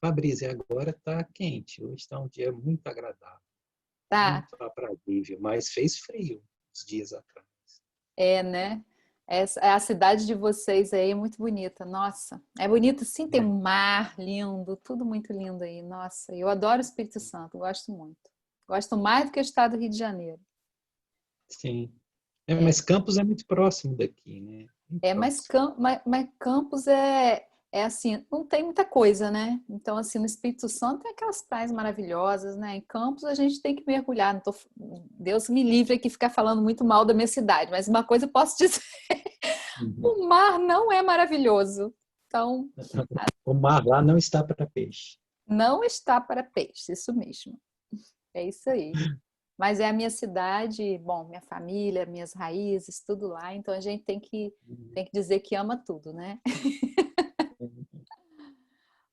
Fabrício, agora está quente. Hoje está um dia muito agradável, Tá, muito aprazível, mas fez frio uns dias atrás. né? A cidade de vocês aí é muito bonita. Nossa, é bonito sim, tem É, um mar lindo, tudo muito lindo aí. Nossa, eu adoro o Espírito Santo, gosto muito. Gosto mais do que o estado do Rio de Janeiro. sim. É, É, mas Campos é muito próximo daqui, né? Muito mas, próximo. mas Campos é assim, não tem muita coisa, né? Então, assim, no Espírito Santo tem aquelas praias maravilhosas, né? Em Campos a gente tem que mergulhar. Deus me livre aqui ficar falando muito mal da minha cidade, mas uma coisa eu posso dizer: Uhum. o mar não é maravilhoso. Então, O mar lá não está para peixe. não está para peixe, isso mesmo. É isso aí. Mas é a minha cidade, bom, minha família, minhas raízes, tudo lá. Então a gente tem que dizer que ama tudo, né?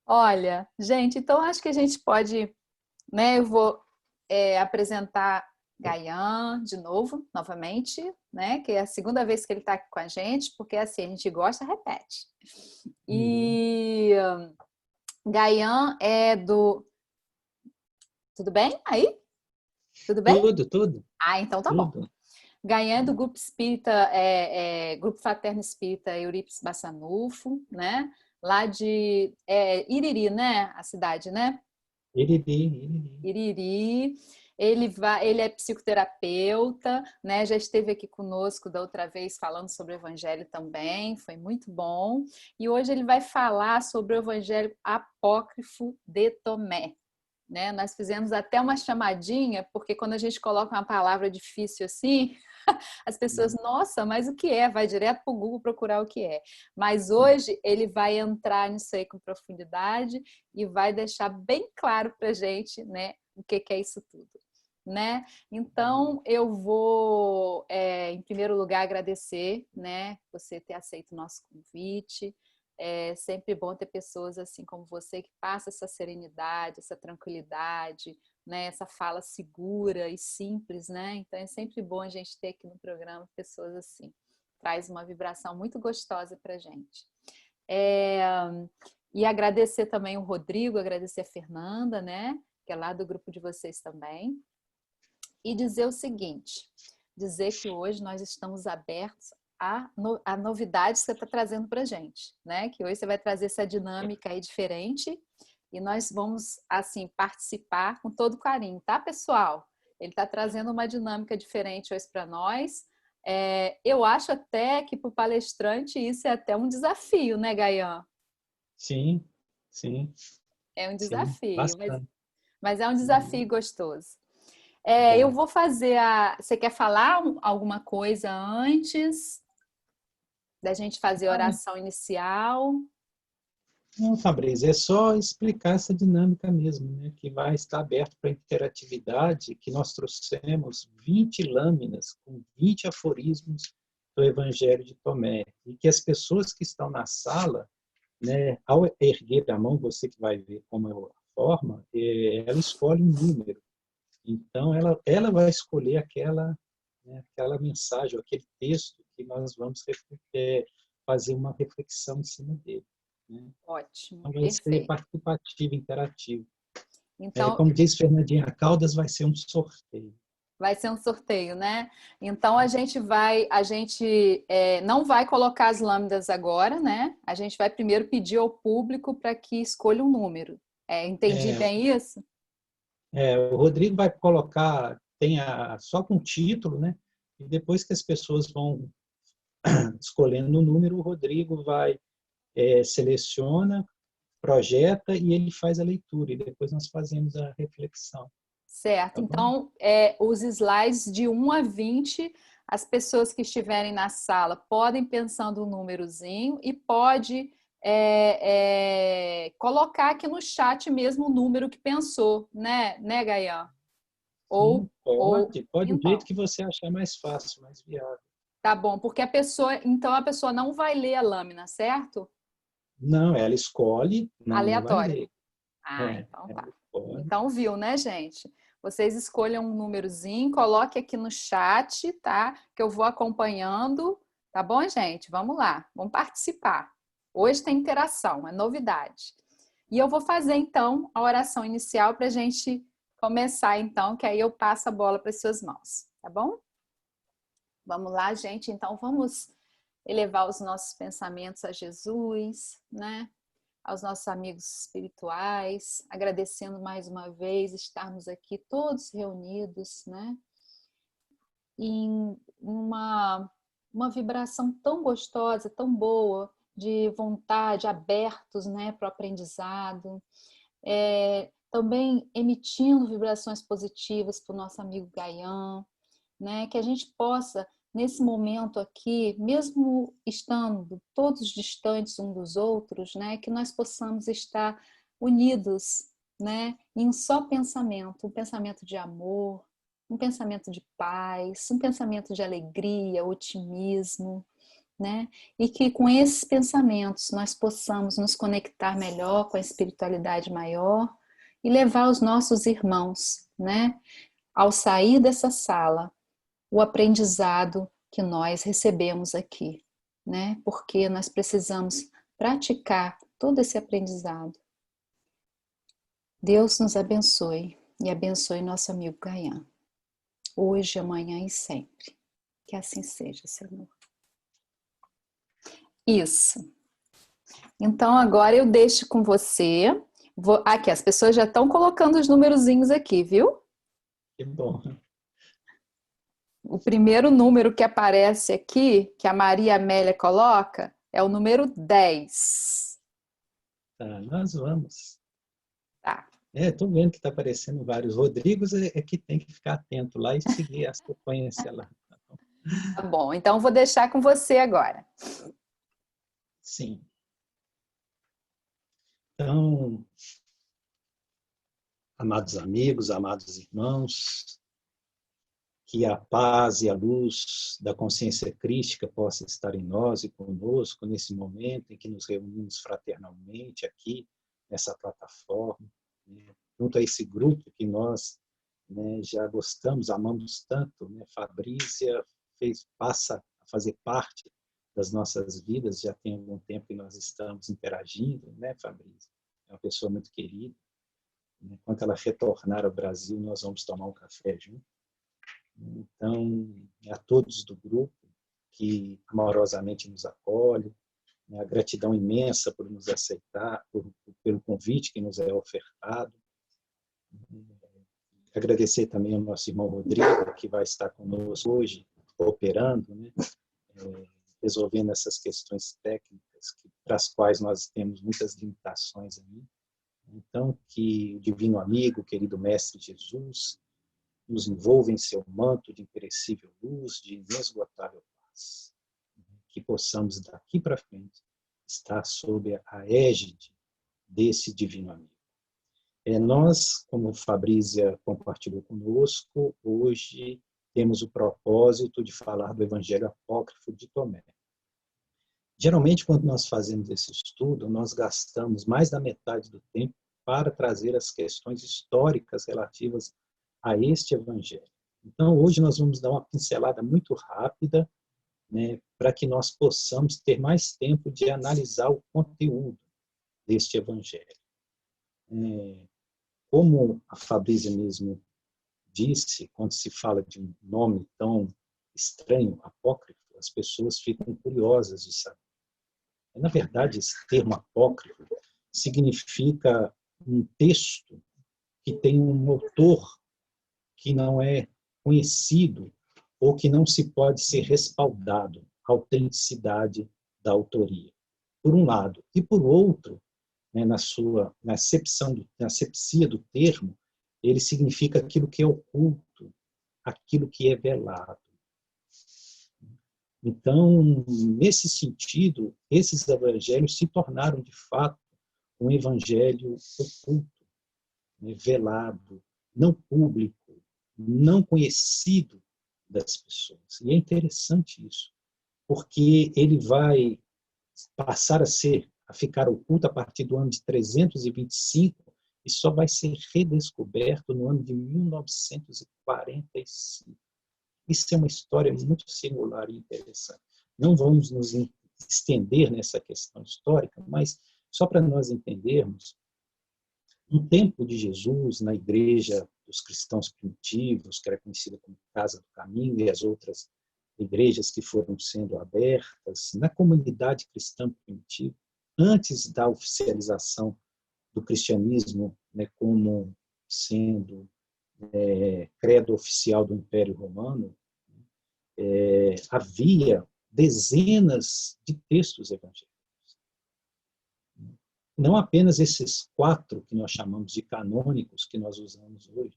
Olha, gente, então acho que a gente pode, né? Eu vou apresentar Gayan de novo, novamente, né? Que é a segunda vez que ele está aqui com a gente, porque assim, a gente gosta, repete. Uhum. E Gayan é do. Tudo bem aí? Tudo bem? Tudo, tudo, Ah, então tá bom. tudo. Gayan é do Grupo Espírita, Grupo Fraterno Espírita Eurípides Bassanufo, né? Lá de Iriri, né? A cidade, né? Iriri, iriri. Iriri. Ele é psicoterapeuta, né? Já esteve aqui conosco da outra vez falando sobre o Evangelho também, foi muito bom. E hoje ele vai falar sobre o Evangelho apócrifo de Tomé, né? Nós fizemos até uma chamadinha, porque quando a gente coloca uma palavra difícil assim, as pessoas, nossa, mas o que é? Vai direto para o Google procurar o que é. Mas hoje ele vai entrar nisso aí com profundidade e vai deixar bem claro para a gente, né, o que é isso tudo. Né? Então eu vou, em primeiro lugar, agradecer, né, você ter aceito o nosso convite. É sempre bom ter pessoas assim como você que passa essa serenidade, essa tranquilidade, né, essa fala segura e simples, né? Então é sempre bom a gente ter aqui no programa pessoas assim. Traz uma vibração muito gostosa para a gente. É, e agradecer também o Rodrigo, agradecer a Fernanda, né? Que é lá do grupo de vocês também. E dizer o seguinte: dizer que hoje nós estamos abertos a novidades que você está trazendo para a gente, né? Que hoje você vai trazer essa dinâmica aí diferente e nós vamos, assim, participar com todo carinho, tá, pessoal? Ele está trazendo uma dinâmica diferente hoje para nós. Eu acho até que para o palestrante isso é até um desafio, né, Gayan? Sim, sim, É um sim, desafio, bastante. mas é um Uhum. desafio gostoso. Eu Bom. vou fazer a. Você quer falar alguma coisa antes da gente fazer a oração inicial? Não, Fabrício, é só explicar essa dinâmica mesmo, né? Que vai estar aberto para interatividade, que nós trouxemos 20 lâminas com 20 aforismos do Evangelho de Tomé, e que as pessoas que estão na sala, né, ao erguer a mão, você que vai ver como é a forma, ela escolhe um número. Então, ela vai escolher aquela, né, aquela mensagem, aquele texto que nós vamos fazer uma reflexão em cima dele. Né? Ótimo, Então, vai ser perfeito. participativo, interativo. Então, Como diz Fernandinha Caldas, vai ser um sorteio. vai ser um sorteio, né? Então a gente não vai colocar as lâminas agora, né? A gente vai primeiro pedir ao público para que escolha um número. Entendi É, bem isso? o Rodrigo vai colocar, só com título, né? E depois que as pessoas vão escolhendo o número, o Rodrigo vai, seleciona, projeta e ele faz a leitura. E depois nós fazemos a reflexão. Certo. Tá bom? Então, os slides de 1 a 20, as pessoas que estiverem na sala podem pensando um númerozinho e pode colocar aqui no chat mesmo o número que pensou, né, Gayan? Sim, Ou, pode do jeito então, que você achar mais fácil, mais viável. tá bom, porque então a pessoa não vai ler a lâmina, certo? Não, ela escolhe, não vai Aleatório. ler. Ah, então Ela tá. escolhe. Então viu, né, gente? Vocês escolham um númerozinho, coloque aqui no chat, tá? Que eu vou acompanhando, tá bom, gente? Vamos lá, vamos participar. Hoje tem interação, é novidade. E eu vou fazer, então, a oração inicial para a gente começar, então, que aí eu passo a bola para as suas mãos, tá bom? Vamos lá, gente. Então, vamos elevar os nossos pensamentos a Jesus, né? Aos nossos amigos espirituais, agradecendo mais uma vez estarmos aqui todos reunidos, né? Em uma vibração tão gostosa, tão boa, de vontade, abertos, né, para o aprendizado. Também emitindo vibrações positivas para o nosso amigo Gaian, né? Que a gente possa, nesse momento aqui, mesmo estando todos distantes uns dos outros, né? Que nós possamos estar unidos, né? Em um só pensamento, um pensamento de amor, um pensamento de paz, um pensamento de alegria, otimismo, né? E que com esses pensamentos nós possamos nos conectar melhor com a espiritualidade maior e levar os nossos irmãos, né? Ao sair dessa sala, o aprendizado que nós recebemos aqui, né? Porque nós precisamos praticar todo esse aprendizado. Deus nos abençoe e abençoe nosso amigo Gaian, hoje, amanhã e sempre. Que assim seja, Senhor. Isso. Então agora eu deixo com você. Aqui, as pessoas já estão colocando os numerozinhos aqui, viu? Que bom. O primeiro número que aparece aqui, que a Maria Amélia coloca, é o número 10. Tá, nós vamos. Tá. Estou vendo que está aparecendo vários. Rodrigos é que tem que ficar atento lá e seguir a sequência lá. Tá bom, então vou deixar com você agora. Sim. Então, amados amigos, amados irmãos, que a paz e a luz da consciência crística possa estar em nós e conosco nesse momento em que nos reunimos fraternalmente aqui nessa plataforma, né, junto a esse grupo que nós, né, já gostamos, amamos tanto, né? Fabrícia passa a fazer parte das nossas vidas, já tem algum tempo que nós estamos interagindo, né, Fabrícia? É uma pessoa muito querida. Quando ela retornar ao Brasil, nós vamos tomar um café junto. Então, a todos do grupo que amorosamente nos acolhe, a gratidão imensa por nos aceitar, pelo convite que nos é ofertado. Agradecer também ao nosso irmão Rodrigo, que vai estar conosco hoje, cooperando, né? Resolvendo essas questões técnicas para as quais nós temos muitas limitações aí. Então, que o divino amigo, querido Mestre Jesus, nos envolva em seu manto de imperecível luz, de inesgotável paz. Que possamos, daqui para frente, estar sob a égide desse divino amigo. Nós, como Fabrícia compartilhou conosco, hoje temos o propósito de falar do Evangelho Apócrifo de Tomé. Geralmente, quando nós fazemos esse estudo, nós gastamos mais da metade do tempo para trazer as questões históricas relativas a este Evangelho. Então, hoje nós vamos dar uma pincelada muito rápida, né, para que nós possamos ter mais tempo de analisar o conteúdo deste Evangelho. Como a Fabrícia mesmo disse, quando se fala de um nome tão estranho, apócrifo, as pessoas ficam curiosas de saber. Na verdade, esse termo apócrifo significa um texto que tem um autor que não é conhecido ou que não se pode ser respaldado a autenticidade da autoria, por um lado. E, por outro, né, na acepção do termo, ele significa aquilo que é oculto, aquilo que é velado. Então, nesse sentido, esses evangelhos se tornaram, de fato, um evangelho oculto, né, velado, não público, não conhecido das pessoas. E é interessante isso, porque ele vai passar a ficar oculto a partir do ano de 325 e só vai ser redescoberto no ano de 1945. Isso é uma história muito singular e interessante. Não vamos nos estender nessa questão histórica, mas só para nós entendermos No tempo de Jesus, na igreja dos cristãos primitivos, que era conhecida como Casa do Caminho, e as outras igrejas que foram sendo abertas, na comunidade cristã primitiva, antes da oficialização do cristianismo, né, como sendo credo oficial do Império Romano, havia dezenas de textos evangélicos. Não apenas esses 4 que nós chamamos de canônicos, que nós usamos hoje,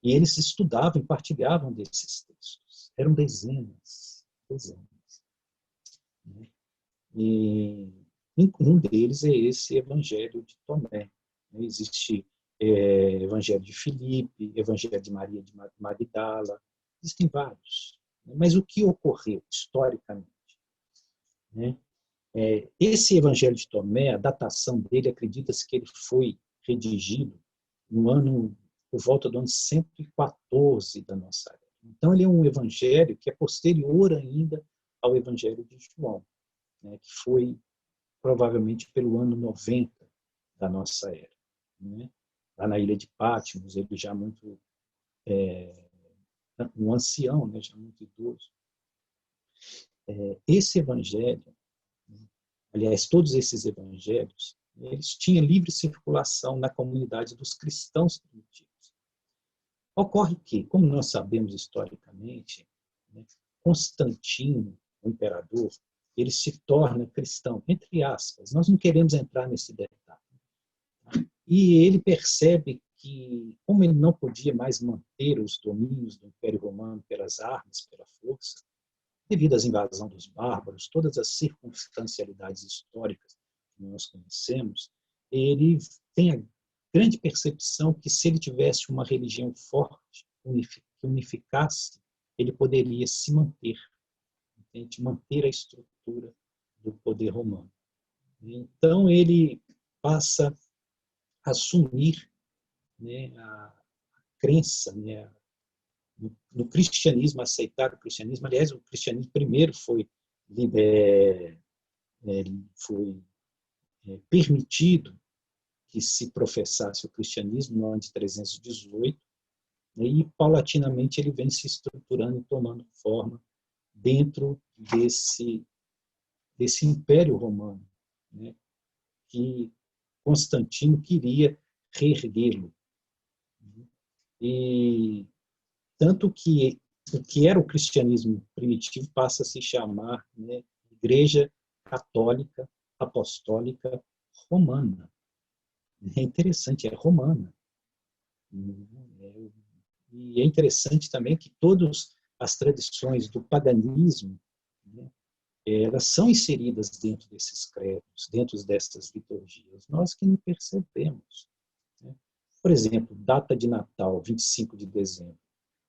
e eles estudavam e partilhavam desses textos. Eram dezenas. E um deles é esse Evangelho de Tomé. Existe Evangelho de Filipe, Evangelho de Maria de Magdala, existem vários. Mas o que ocorreu historicamente? Esse Evangelho de Tomé, a datação dele, acredita-se que ele foi redigido no ano, por volta do ano 114 da nossa era. Então, ele é um evangelho que é posterior ainda ao Evangelho de João, né, que foi provavelmente pelo ano 90 da nossa era. Né? Lá na ilha de Patmos, ele já muito um ancião, né, já muito idoso. Esse evangelho, aliás, todos esses evangelhos, eles tinham livre circulação na comunidade dos cristãos primitivos. Ocorre que, como nós sabemos historicamente, né, Constantino, o imperador, ele se torna cristão, entre aspas. Nós não queremos entrar nesse detalhe. E ele percebe que, como ele não podia mais manter os domínios do Império Romano pelas armas, pela força, devido às invasões dos bárbaros, todas as circunstancialidades históricas que nós conhecemos, ele tem a grande percepção que, se ele tivesse uma religião forte, que unificasse, ele poderia se manter, entende? Manter a estrutura do poder romano. Então, ele passa a assumir, né, a crença, né, no cristianismo, aceitar o cristianismo. Aliás, o cristianismo primeiro foi permitido que se professasse o cristianismo no ano de 318, né, e paulatinamente ele vem se estruturando e tomando forma dentro desse Império Romano, né, que Constantino queria reerguê-lo. E tanto que o que era o cristianismo primitivo passa a se chamar, né, Igreja Católica Apostólica Romana. É interessante, é romana. E é interessante também que todas as tradições do paganismo, né, elas são inseridas dentro desses credos, dentro dessas liturgias. Nós que não percebemos. Né? Por exemplo, data de Natal, 25 de dezembro.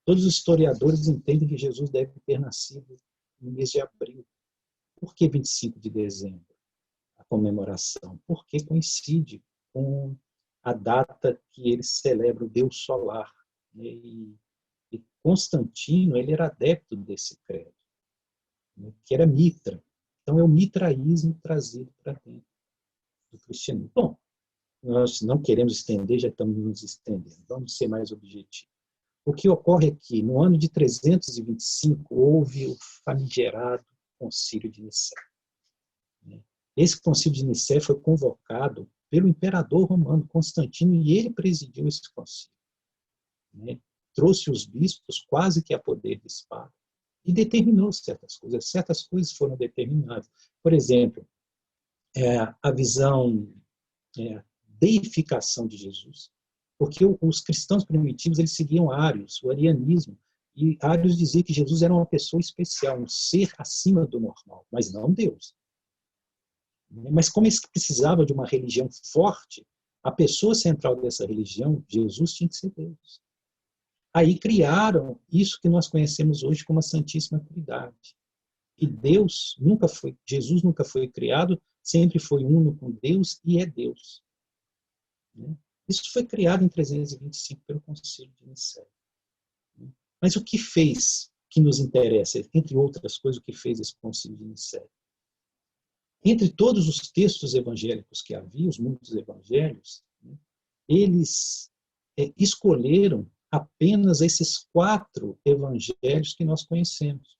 Todos os historiadores entendem que Jesus deve ter nascido no mês de abril. Por que 25 de dezembro? A comemoração. Porque coincide com a data que ele celebra o Deus solar. Né? E Constantino, ele era adepto desse credo, né? Que era Mitra. Então, é o mitraísmo trazido para dentro do cristianismo. Bom, nós não queremos estender, já estamos nos estendendo. Vamos ser mais objetivos. O que ocorre é que, no ano de 325, houve o famigerado Concílio de Nicéia. Esse Concílio de Nicéia foi convocado pelo imperador romano Constantino, e ele presidiu esse concílio. Trouxe os bispos quase que a poder de espada e determinou certas coisas. Certas coisas foram determinadas. Por exemplo, a visão, a deificação de Jesus. Porque os cristãos primitivos, eles seguiam Ários, o arianismo, e Ários dizia que Jesus era uma pessoa especial, um ser acima do normal, mas não Deus. Mas como eles precisavam de uma religião forte, a pessoa central dessa religião, Jesus, tinha que ser Deus. Aí criaram isso que nós conhecemos hoje como a Santíssima Trindade. E Jesus nunca foi criado, sempre foi uno com Deus e é Deus. Isso foi criado em 325 pelo Concílio de Nicéia. Mas o que fez, que nos interessa, entre outras coisas, o que fez esse Concílio de Nicéia? Entre todos os textos evangélicos que havia, os muitos evangelhos, eles escolheram apenas esses 4 evangelhos que nós conhecemos,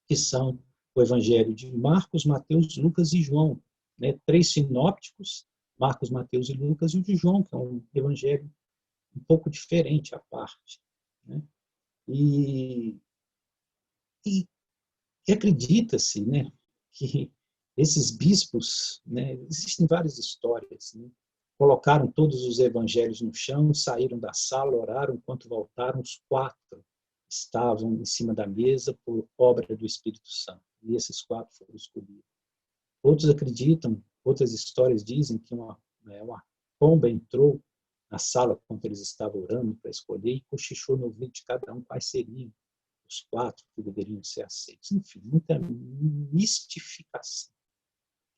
que são o evangelho de Marcos, Mateus, Lucas e João, né? 3 sinópticos, Marcos, Mateus e Lucas, e o de João, que é um evangelho um pouco diferente à parte, né? E acredita-se, né, que esses bispos, né, existem várias histórias, né, colocaram todos os evangelhos no chão, saíram da sala, oraram, enquanto voltaram, os 4 estavam em cima da mesa por obra do Espírito Santo. E esses 4 foram escolhidos. Outros acreditam, outras histórias dizem que uma pomba entrou na sala quando eles estavam orando para escolher e cochichou no ouvido de cada um quais seriam os 4 que deveriam ser aceitos. Enfim, muita mistificação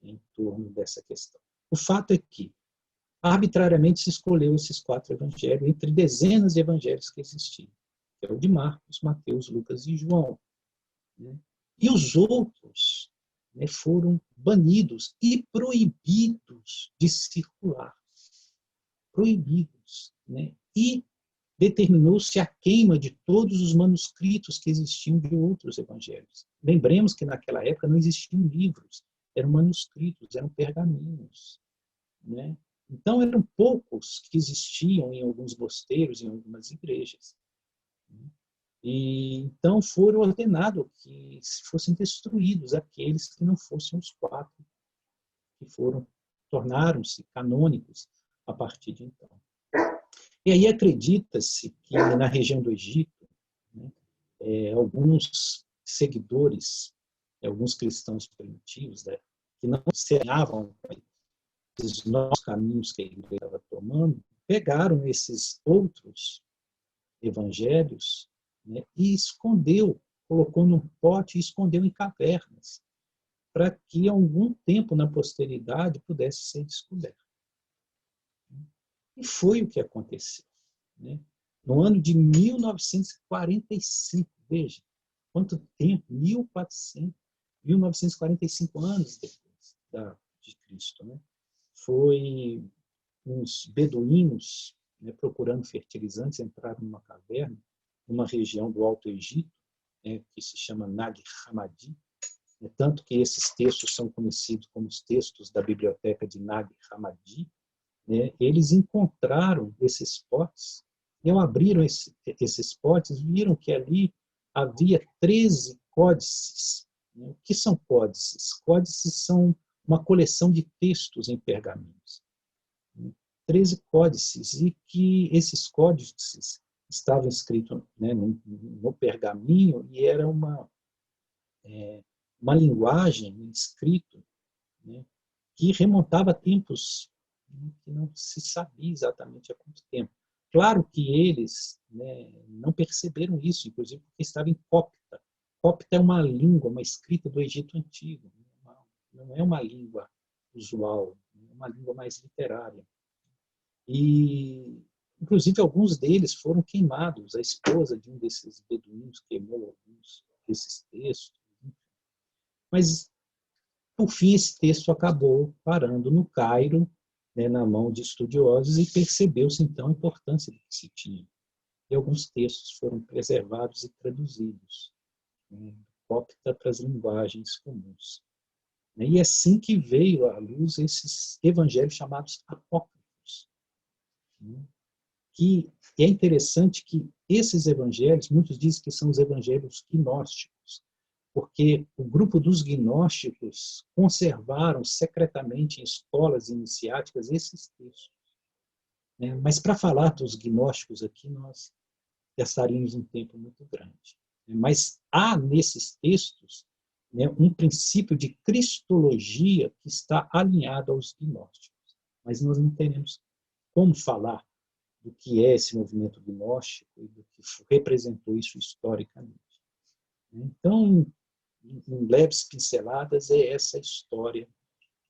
em torno dessa questão. O fato é que, arbitrariamente, se escolheu esses 4 evangelhos entre dezenas de evangelhos que existiam, que é o de Marcos, Mateus, Lucas e João, né? E os outros, né, foram banidos e proibidos de circular. Proibidos, né? E determinou-se a queima de todos os manuscritos que existiam de outros evangelhos. Lembremos que naquela época não existiam livros, eram manuscritos, eram pergaminhos, né? Então eram poucos que existiam em alguns mosteiros, em algumas igrejas. E então foram ordenados que fossem destruídos aqueles que não fossem os 4 que tornaram-se canônicos a partir de então. E aí acredita-se que na região do Egito, né, alguns seguidores, alguns cristãos primitivos, né, que não se alinhavam com esses novos caminhos que a igreja estava tomando, pegaram esses outros evangelhos, né, e colocou num pote e escondeu em cavernas, para que algum tempo na posteridade pudesse ser descoberto. E foi o que aconteceu, né? No ano de 1945, veja, quanto tempo, 1945 anos depois de Cristo, né? Foi uns beduínos, né, procurando fertilizantes, entraram numa caverna, numa região do Alto Egito, né, que se chama Nag Hammadi, né, tanto que esses textos são conhecidos como os textos da biblioteca de Nag Hammadi, né? Eles encontraram esses potes, e ao abriram esses potes, viram que ali havia 13 códices. Né? O que são códices? Códices são uma coleção de textos em pergaminhos. 13 códices, e que esses códices estavam escritos, né, no pergaminho, e era uma linguagem escrita, né, que remontava a tempos que não se sabia exatamente há quanto tempo. Claro que eles, né, não perceberam isso, inclusive porque estava em cópita. Cópita é uma língua, uma escrita do Egito Antigo, não é uma língua usual, é uma língua mais literária. E, inclusive, alguns deles foram queimados. A esposa de um desses beduínos queimou alguns desses textos. Mas, por fim, esse texto acabou parando no Cairo, né, na mão de estudiosos, e percebeu-se, então, a importância do que se tinha. E alguns textos foram preservados e traduzidos, né, cópita para as linguagens comuns. E é assim que veio à luz esses evangelhos chamados apócrifos. Que é interessante que esses evangelhos, muitos dizem que são os evangelhos gnósticos, porque o grupo dos gnósticos conservaram secretamente em escolas iniciáticas esses textos. Mas para falar dos gnósticos aqui, nós gastaríamos um tempo muito grande. Mas há nesses textos, né, um princípio de cristologia que está alinhado aos gnósticos. Mas nós não teremos como falar do que é esse movimento gnóstico e do que representou isso historicamente. Então, em leves pinceladas, é essa história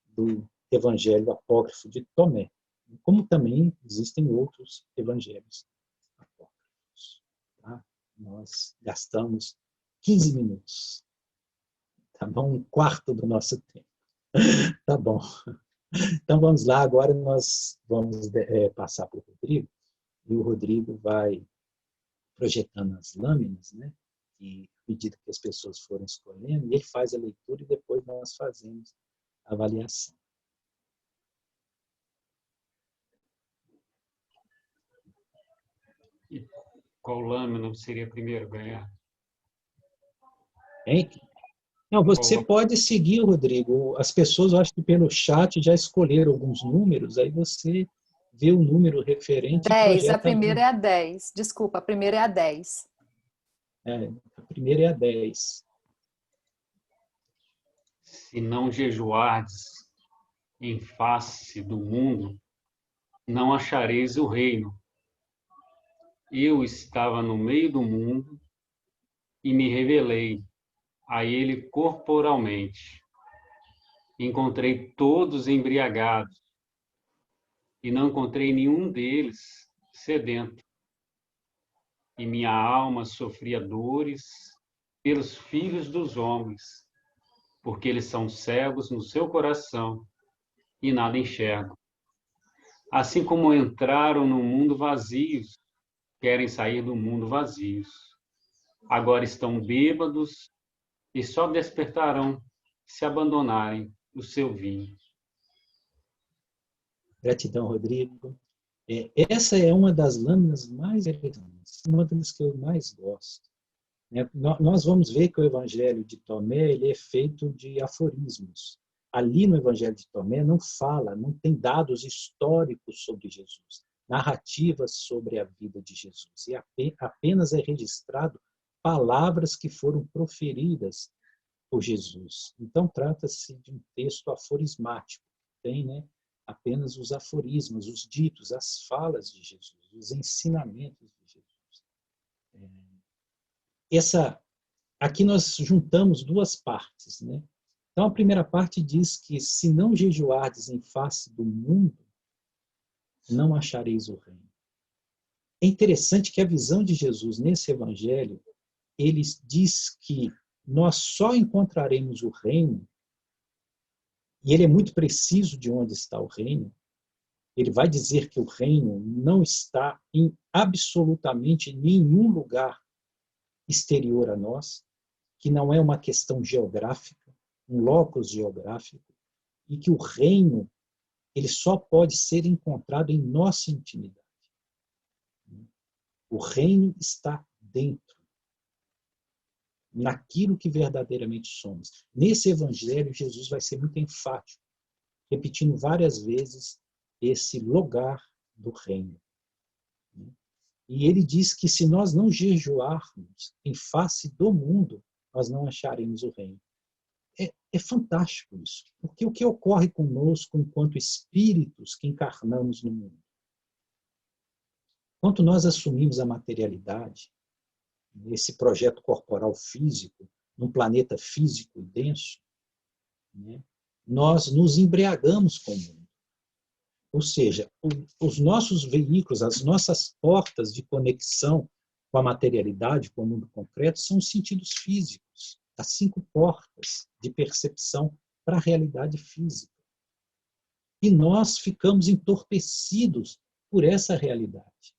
do Evangelho Apócrifo de Tomé, como também existem outros evangelhos apócrifos. Tá? Nós gastamos 15 minutos, tá bom? Um quarto do nosso tempo. Tá bom. Então vamos lá, agora nós vamos passar para o Rodrigo, e o Rodrigo vai projetando as lâminas, né? E à medida que as pessoas forem escolhendo, ele faz a leitura e depois nós fazemos a avaliação. E qual lâmina seria primeiro ganhar? Hein? Não, você pode seguir, Rodrigo. As pessoas, eu acho que pelo chat já escolheram alguns números, aí você vê o número referente 10, e projeta. a primeira é a 10. Desculpa, a primeira é a 10. A primeira é a 10. Se não jejuardes em face do mundo, não achareis o reino. Eu estava no meio do mundo e me revelei a ele corporalmente. Encontrei todos embriagados e não encontrei nenhum deles sedento. E minha alma sofria dores pelos filhos dos homens, porque eles são cegos no seu coração e nada enxergam. Assim como entraram no mundo vazios, querem sair do mundo vazios. Agora estão bêbados e só despertarão se abandonarem o seu vinho. Gratidão, Rodrigo. Essa é uma das lâminas mais interessantes, uma das que eu mais gosto. Nós vamos ver que o Evangelho de Tomé ele é feito de aforismos. Ali no Evangelho de Tomé não fala, não tem dados históricos sobre Jesus, narrativas sobre a vida de Jesus, e apenas é registrado palavras que foram proferidas por Jesus. Então trata-se de um texto aforismático, tem, né, apenas os aforismos, os ditos, as falas de Jesus, os ensinamentos de Jesus. Aqui nós juntamos duas partes, né? Então, a primeira parte diz que se não jejuardes em face do mundo, não achareis o reino. É interessante que a visão de Jesus nesse evangelho, ele diz que nós só encontraremos o reino, e ele é muito preciso de onde está o reino. Ele vai dizer que o reino não está em absolutamente nenhum lugar exterior a nós, que não é uma questão geográfica, um locus geográfico, e que o reino ele só pode ser encontrado em nossa intimidade. O reino está dentro, naquilo que verdadeiramente somos. Nesse evangelho, Jesus vai ser muito enfático, repetindo várias vezes esse lugar do reino. E ele diz que se nós não jejuarmos em face do mundo, nós não acharemos o reino. É fantástico isso, porque o que ocorre conosco enquanto espíritos que encarnamos no mundo? Enquanto nós assumimos a materialidade, esse projeto corporal físico, num planeta físico e denso, né, nós nos embriagamos com o mundo. Ou seja, os nossos veículos, as nossas portas de conexão com a materialidade, com o mundo concreto, são os sentidos físicos, as 5 portas de percepção para a realidade física. E nós ficamos entorpecidos por essa realidade.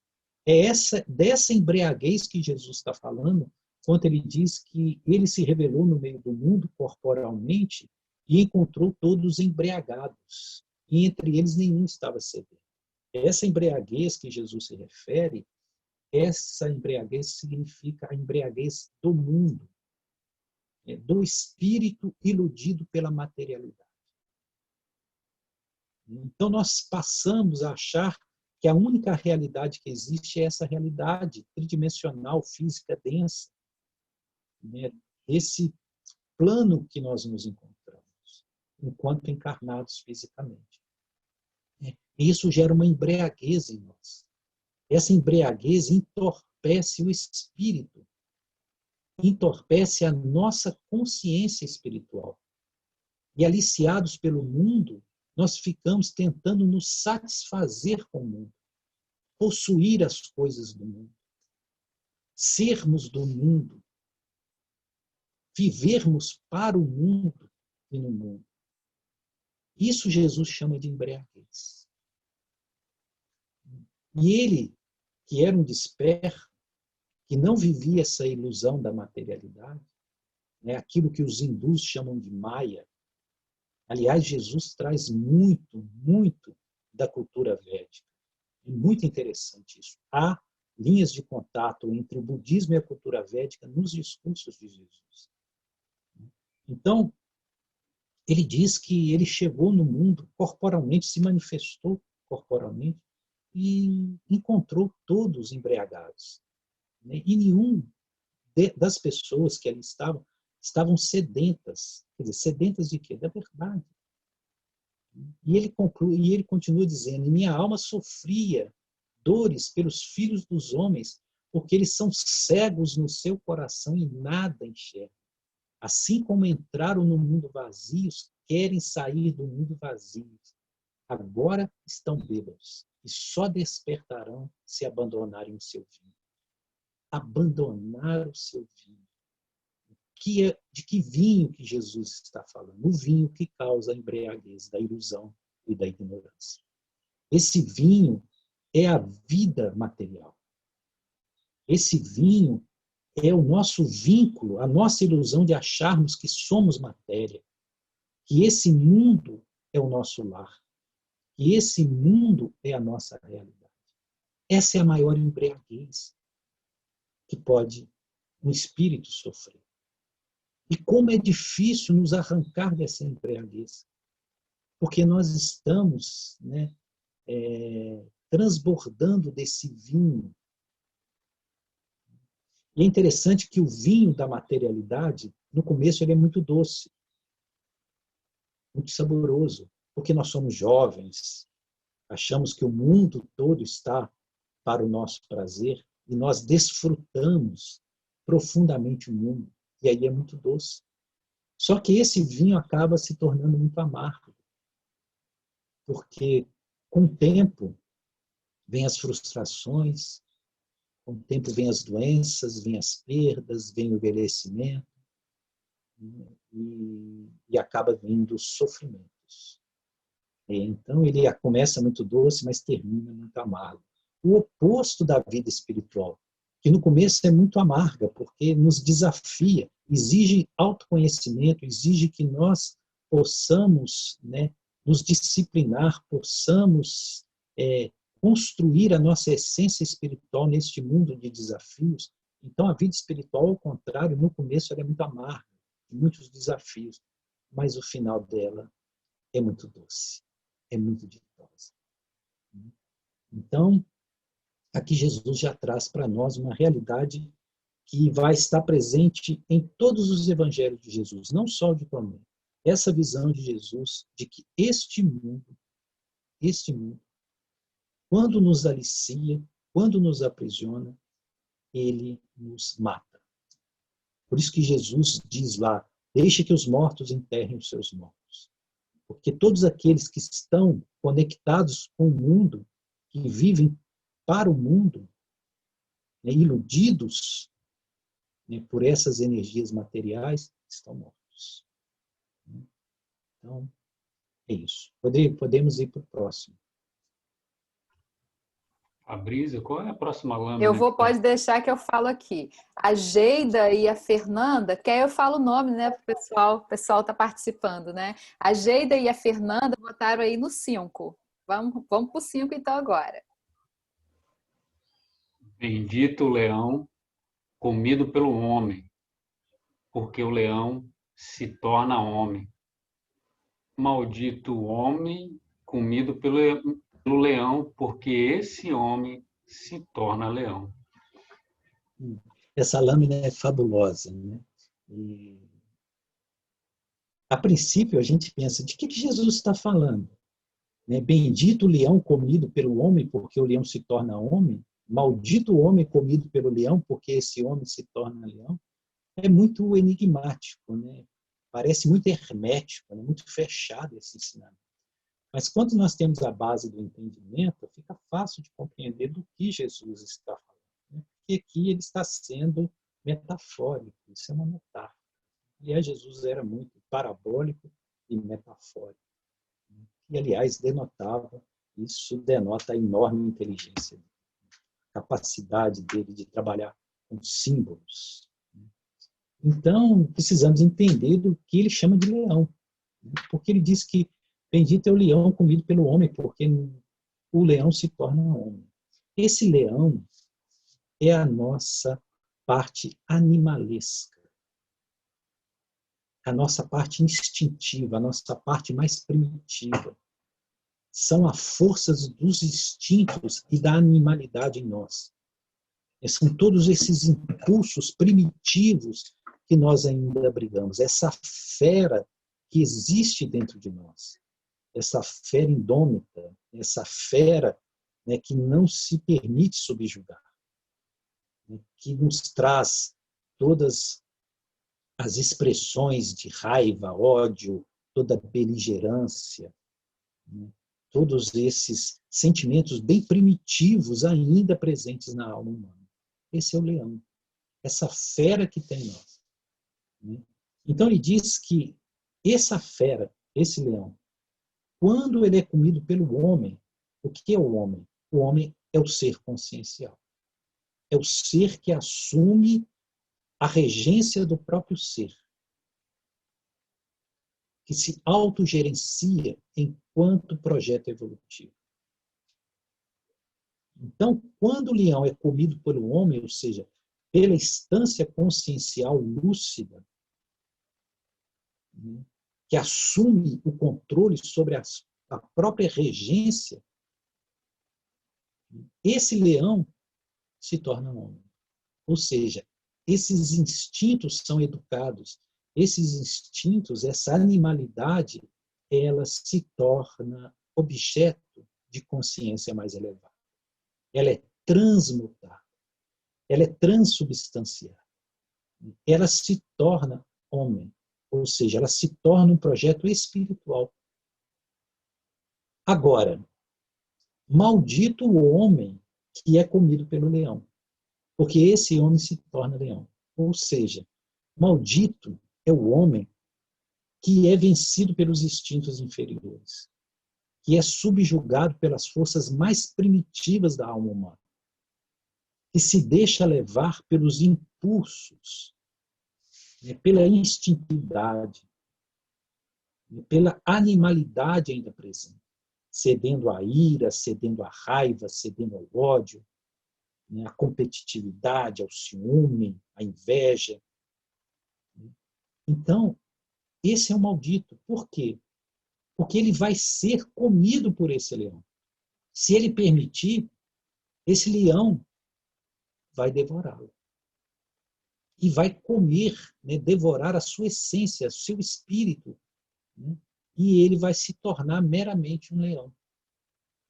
É dessa embriaguez que Jesus está falando, quando ele diz que ele se revelou no meio do mundo corporalmente e encontrou todos embriagados. E entre eles nenhum estava sedento. Essa embriaguez que Jesus se refere, essa embriaguez significa a embriaguez do mundo, do espírito iludido pela materialidade. Então nós passamos a achar que a única realidade que existe é essa realidade tridimensional, física, densa, né? Esse plano que nós nos encontramos, enquanto encarnados fisicamente. E isso gera uma embriaguez em nós. Essa embriaguez entorpece o espírito, entorpece a nossa consciência espiritual. E aliciados pelo mundo, nós ficamos tentando nos satisfazer com o mundo, possuir as coisas do mundo, sermos do mundo, vivermos para o mundo e no mundo. Isso Jesus chama de embriaguez. E ele, que era um desperto, que não vivia essa ilusão da materialidade, né, aquilo que os hindus chamam de Maya. Aliás, Jesus traz muito, muito da cultura védica. É muito interessante isso. Há linhas de contato entre o budismo e a cultura védica nos discursos de Jesus. Então, ele diz que ele chegou no mundo corporalmente, se manifestou corporalmente e encontrou todos embriagados. E nenhum das pessoas que ali estavam sedentas. Quer dizer, sedentas de quê? Da verdade. E ele conclui, e ele continua dizendo: minha alma sofria dores pelos filhos dos homens, porque eles são cegos no seu coração e nada enxergam. Assim como entraram no mundo vazios, querem sair do mundo vazios. Agora estão bêbados e só despertarão se abandonarem o seu vinho. Abandonar o seu vinho. De que vinho que Jesus está falando? O vinho que causa a embriaguez da ilusão e da ignorância. Esse vinho é a vida material. Esse vinho é o nosso vínculo, a nossa ilusão de acharmos que somos matéria, que esse mundo é o nosso lar, que esse mundo é a nossa realidade. Essa é a maior embriaguez que pode um espírito sofrer. E como é difícil nos arrancar dessa embriaguez, porque nós estamos, né, transbordando desse vinho. E é interessante que o vinho da materialidade, no começo, ele é muito doce, muito saboroso, porque nós somos jovens, achamos que o mundo todo está para o nosso prazer e nós desfrutamos profundamente o mundo. E aí é muito doce. Só que esse vinho acaba se tornando muito amargo, porque com o tempo vem as frustrações, com o tempo vem as doenças, vem as perdas, vem o envelhecimento, e acaba vindo os sofrimentos. Então ele começa muito doce, mas termina muito amargo. O oposto da vida espiritual, que no começo é muito amarga, porque nos desafia, exige autoconhecimento, exige que nós possamos, né, nos disciplinar, possamos construir a nossa essência espiritual neste mundo de desafios. Então, a vida espiritual, ao contrário, no começo ela é muito amarga, muitos desafios, mas o final dela é muito doce, é muito ditosa. Então, aqui Jesus já traz para nós uma realidade que vai estar presente em todos os evangelhos de Jesus, não só o de Tomé. Essa visão de Jesus de que este mundo, quando nos alicia, quando nos aprisiona, ele nos mata. Por isso que Jesus diz lá: deixe que os mortos enterrem os seus mortos. Porque todos aqueles que estão conectados com o mundo, que vivem para o mundo, né, iludidos, né, por essas energias materiais, estão mortos. Então, é isso. Podemos ir para o próximo. Fabrício, qual é a próxima lâmina? Pode deixar que eu falo aqui. A Geida e a Fernanda, que aí eu falo o nome, né, para o pessoal está participando, né? A Geida e a Fernanda botaram aí no 5. Vamos para o 5 então agora. Bendito o leão comido pelo homem, porque o leão se torna homem. Maldito o homem comido pelo leão, porque esse homem se torna leão. Essa lâmina é fabulosa, né? E, a princípio, a gente pensa, de que Jesus está falando? Né? Bendito o leão comido pelo homem, porque o leão se torna homem. Maldito o homem comido pelo leão, porque esse homem se torna leão. É muito enigmático, né? Parece muito hermético, né? Muito fechado esse ensinamento. Mas quando nós temos a base do entendimento, fica fácil de compreender do que Jesus está falando. Né? Porque aqui ele está sendo metafórico, isso é uma metáfora. Aliás, Jesus era muito parabólico e metafórico. E, aliás, isso denota a enorme inteligência, a capacidade dele de trabalhar com símbolos. Então, precisamos entender o que ele chama de leão. Porque ele diz que bendito é o leão comido pelo homem, porque o leão se torna homem. Esse leão é a nossa parte animalesca, a nossa parte instintiva, a nossa parte mais primitiva. São as forças dos instintos e da animalidade em nós. São todos esses impulsos primitivos que nós ainda abrigamos. Essa fera que existe dentro de nós. Essa fera indômita, essa fera, né, que não se permite subjugar, né, que nos traz todas as expressões de raiva, ódio, toda beligerância, né, todos esses sentimentos bem primitivos ainda presentes na alma humana. Esse é o leão, essa fera que tem em nós. Né? Então ele diz que essa fera, esse leão, quando ele é comido pelo homem, o que é o homem? O homem é o ser consciencial. É o ser que assume a regência do próprio ser, que se autogerencia enquanto projeto evolutivo. Então, quando o leão é comido pelo homem, ou seja, pela instância consciencial lúcida, que assume o controle sobre a própria regência, esse leão se torna homem. Ou seja, esses instintos são educados, esses instintos, essa animalidade, ela se torna objeto de consciência mais elevada. Ela é transmutada, ela é transubstanciada. Ela se torna homem, ou seja, ela se torna um projeto espiritual. Agora, maldito o homem que é comido pelo leão, porque esse homem se torna leão. Ou seja, maldito é o homem que é vencido pelos instintos inferiores, que é subjugado pelas forças mais primitivas da alma humana, que se deixa levar pelos impulsos, pela instintividade, pela animalidade ainda presente, cedendo à ira, cedendo à raiva, cedendo ao ódio, à competitividade, ao ciúme, à inveja. Então, esse é o maldito. Por quê? Porque ele vai ser comido por esse leão. Se ele permitir, esse leão vai devorá-lo. E vai comer, devorar a sua essência, o seu espírito. E ele vai se tornar meramente um leão.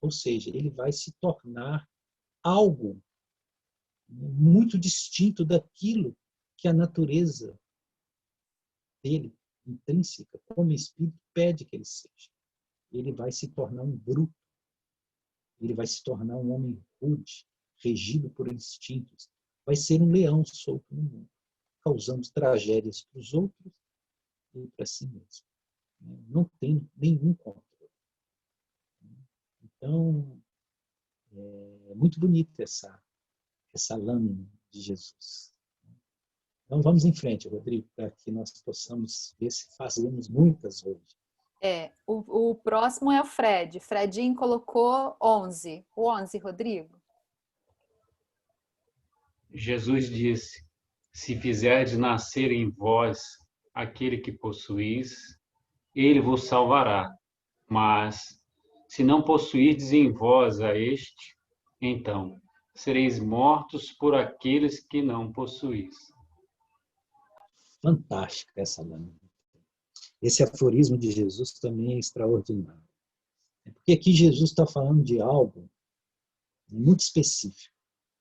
Ou seja, ele vai se tornar algo muito distinto daquilo que a natureza dele, intrínseca, como espírito, pede que ele seja. Ele vai se tornar um bruto. Ele vai se tornar um homem rude, regido por instintos. Vai ser um leão solto no mundo, causando tragédias para os outros e para si mesmo. Não tem nenhum controle. Então, é muito bonita essa lâmina de Jesus. Então, vamos em frente, Rodrigo, para que nós possamos ver se fazemos muitas hoje. O próximo é o Fred. Fredinho colocou 11. O 11, Rodrigo. Jesus disse, se fizerdes nascer em vós aquele que possuís, ele vos salvará. Mas, se não possuirdes em vós a este, então sereis mortos por aqueles que não possuís. Fantástica essa lâmina. Esse aforismo de Jesus também é extraordinário. Porque aqui Jesus está falando de algo muito específico.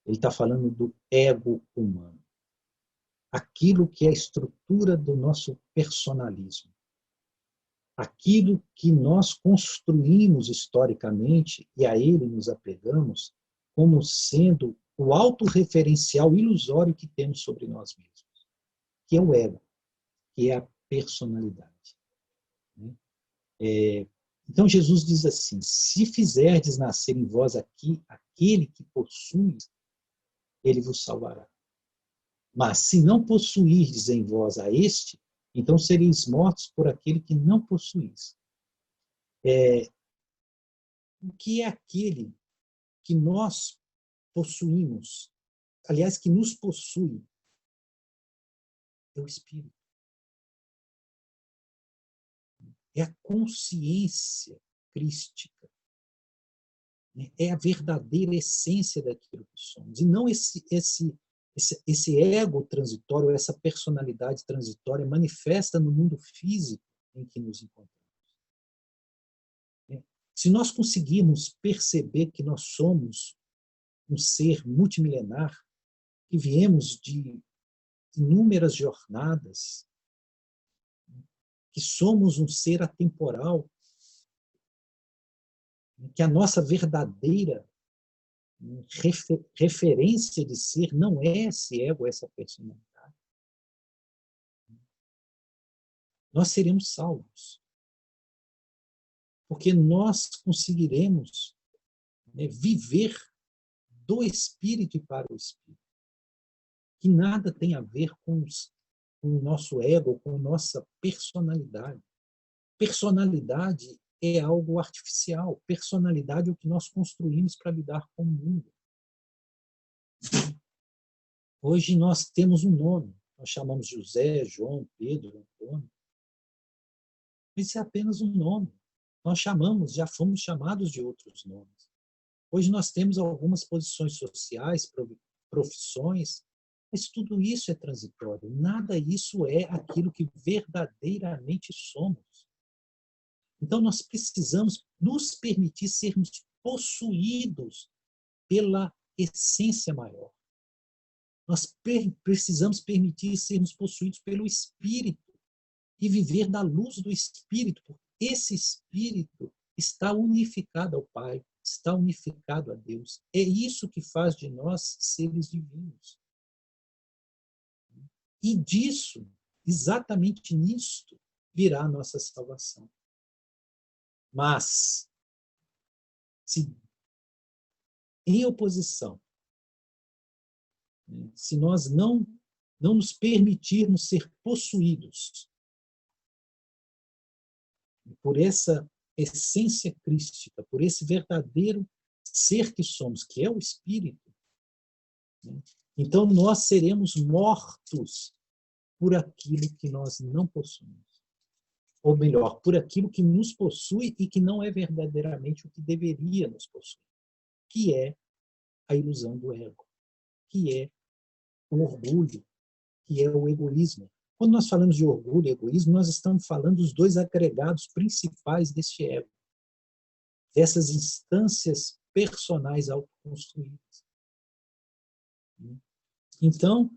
Ele está falando do ego humano. Aquilo que é a estrutura do nosso personalismo. Aquilo que nós construímos historicamente e a ele nos apegamos como sendo o autorreferencial ilusório que temos sobre nós mesmos, que é o ego, que é a personalidade. Então Jesus diz assim: se fizerdes nascer em vós aqui aquele que possui, ele vos salvará. Mas se não possuirdes em vós a este, então sereis mortos por aquele que não possuís. O que é aquele que nós possuímos? Aliás, que nos possui é o Espírito. É a consciência crística. É a verdadeira essência daquilo que somos. E não esse ego transitório, essa personalidade transitória manifesta no mundo físico em que nos encontramos. Se nós conseguirmos perceber que nós somos um ser multimilenar, que viemos de inúmeras jornadas, que somos um ser atemporal, que a nossa verdadeira referência de ser não é esse ego, essa personalidade, nós seremos salvos. Porque nós conseguiremos viver do Espírito e para o Espírito. Que nada tem a ver com o nosso ego, com a nossa personalidade. Personalidade é algo artificial. Personalidade é o que nós construímos para lidar com o mundo. Hoje nós temos um nome. Nós chamamos José, João, Pedro, Antônio. Mas isso é apenas um nome. Nós já fomos chamados de outros nomes. Hoje nós temos algumas posições sociais, profissões, mas tudo isso é transitório. Nada isso é aquilo que verdadeiramente somos. Então nós precisamos nos permitir sermos possuídos pela essência maior. Nós precisamos permitir sermos possuídos pelo Espírito e viver da luz do Espírito, porque esse Espírito está unificado ao Pai, está unificado a Deus. É isso que faz de nós seres divinos. E disso, exatamente nisto, virá a nossa salvação. Mas, se em oposição, se nós não nos permitirmos ser possuídos por essa essência crística, por esse verdadeiro ser que somos, que é o Espírito, então nós seremos mortos por aquilo que nós não possuímos. Ou melhor, por aquilo que nos possui e que não é verdadeiramente o que deveria nos possuir, que é a ilusão do ego, que é o orgulho, que é o egoísmo. Quando nós falamos de orgulho e egoísmo, nós estamos falando dos dois agregados principais deste ego, dessas instâncias personais autoconstruídas. Então,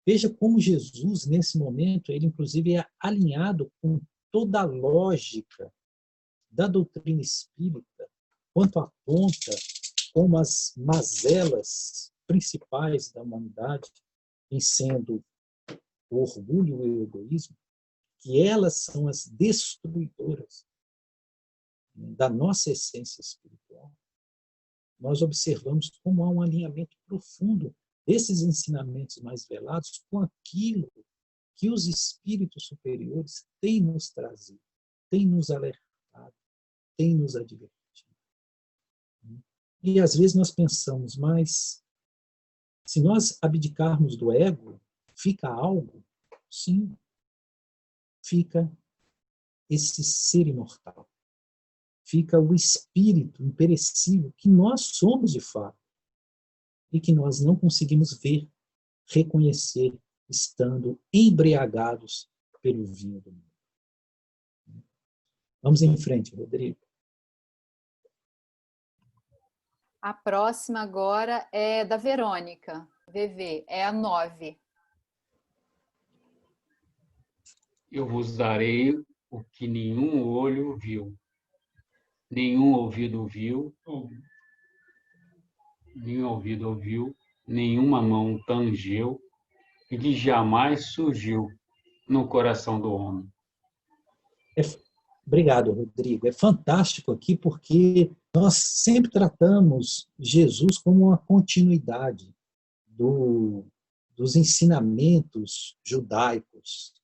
veja como Jesus, nesse momento, ele inclusive é alinhado com toda a lógica da doutrina espírita, quanto aponta como as mazelas principais da humanidade, em sendo o orgulho e o egoísmo, que elas são as destruidoras da nossa essência espiritual. Nós observamos como há um alinhamento profundo desses ensinamentos mais velados com aquilo que os espíritos superiores têm nos trazido, têm nos alertado, têm nos advertido. E às vezes nós pensamos, mas se nós abdicarmos do ego, fica algo? Sim, fica esse ser imortal. Fica o espírito imperecível que nós somos de fato e que nós não conseguimos ver, reconhecer, estando embriagados pelo vinho do mundo. Vamos em frente, Rodrigo. A próxima agora é da Verônica. VV, é a 9. Eu vos darei o que nenhum olho viu, nenhum ouvido viu, nenhum ouvido ouviu, nenhuma mão tangeu e que jamais surgiu no coração do homem. Obrigado, Rodrigo. É fantástico aqui porque nós sempre tratamos Jesus como uma continuidade dos ensinamentos judaicos,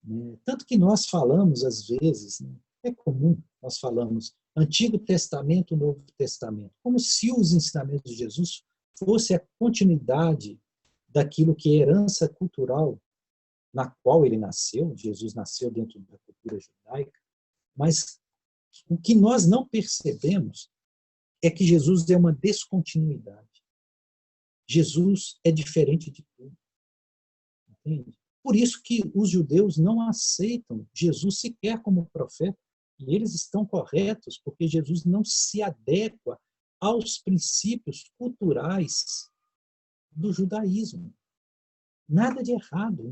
né? Tanto que nós falamos, às vezes, né? É comum, nós falamos Antigo Testamento, Novo Testamento, como se os ensinamentos de Jesus fossem a continuidade daquilo que é herança cultural na qual ele nasceu. Jesus nasceu dentro da cultura judaica, mas o que nós não percebemos é que Jesus é uma descontinuidade. Jesus é diferente de tudo. Entende? Por isso que os judeus não aceitam Jesus sequer como profeta, e eles estão corretos, porque Jesus não se adequa aos princípios culturais do judaísmo. Nada de errado,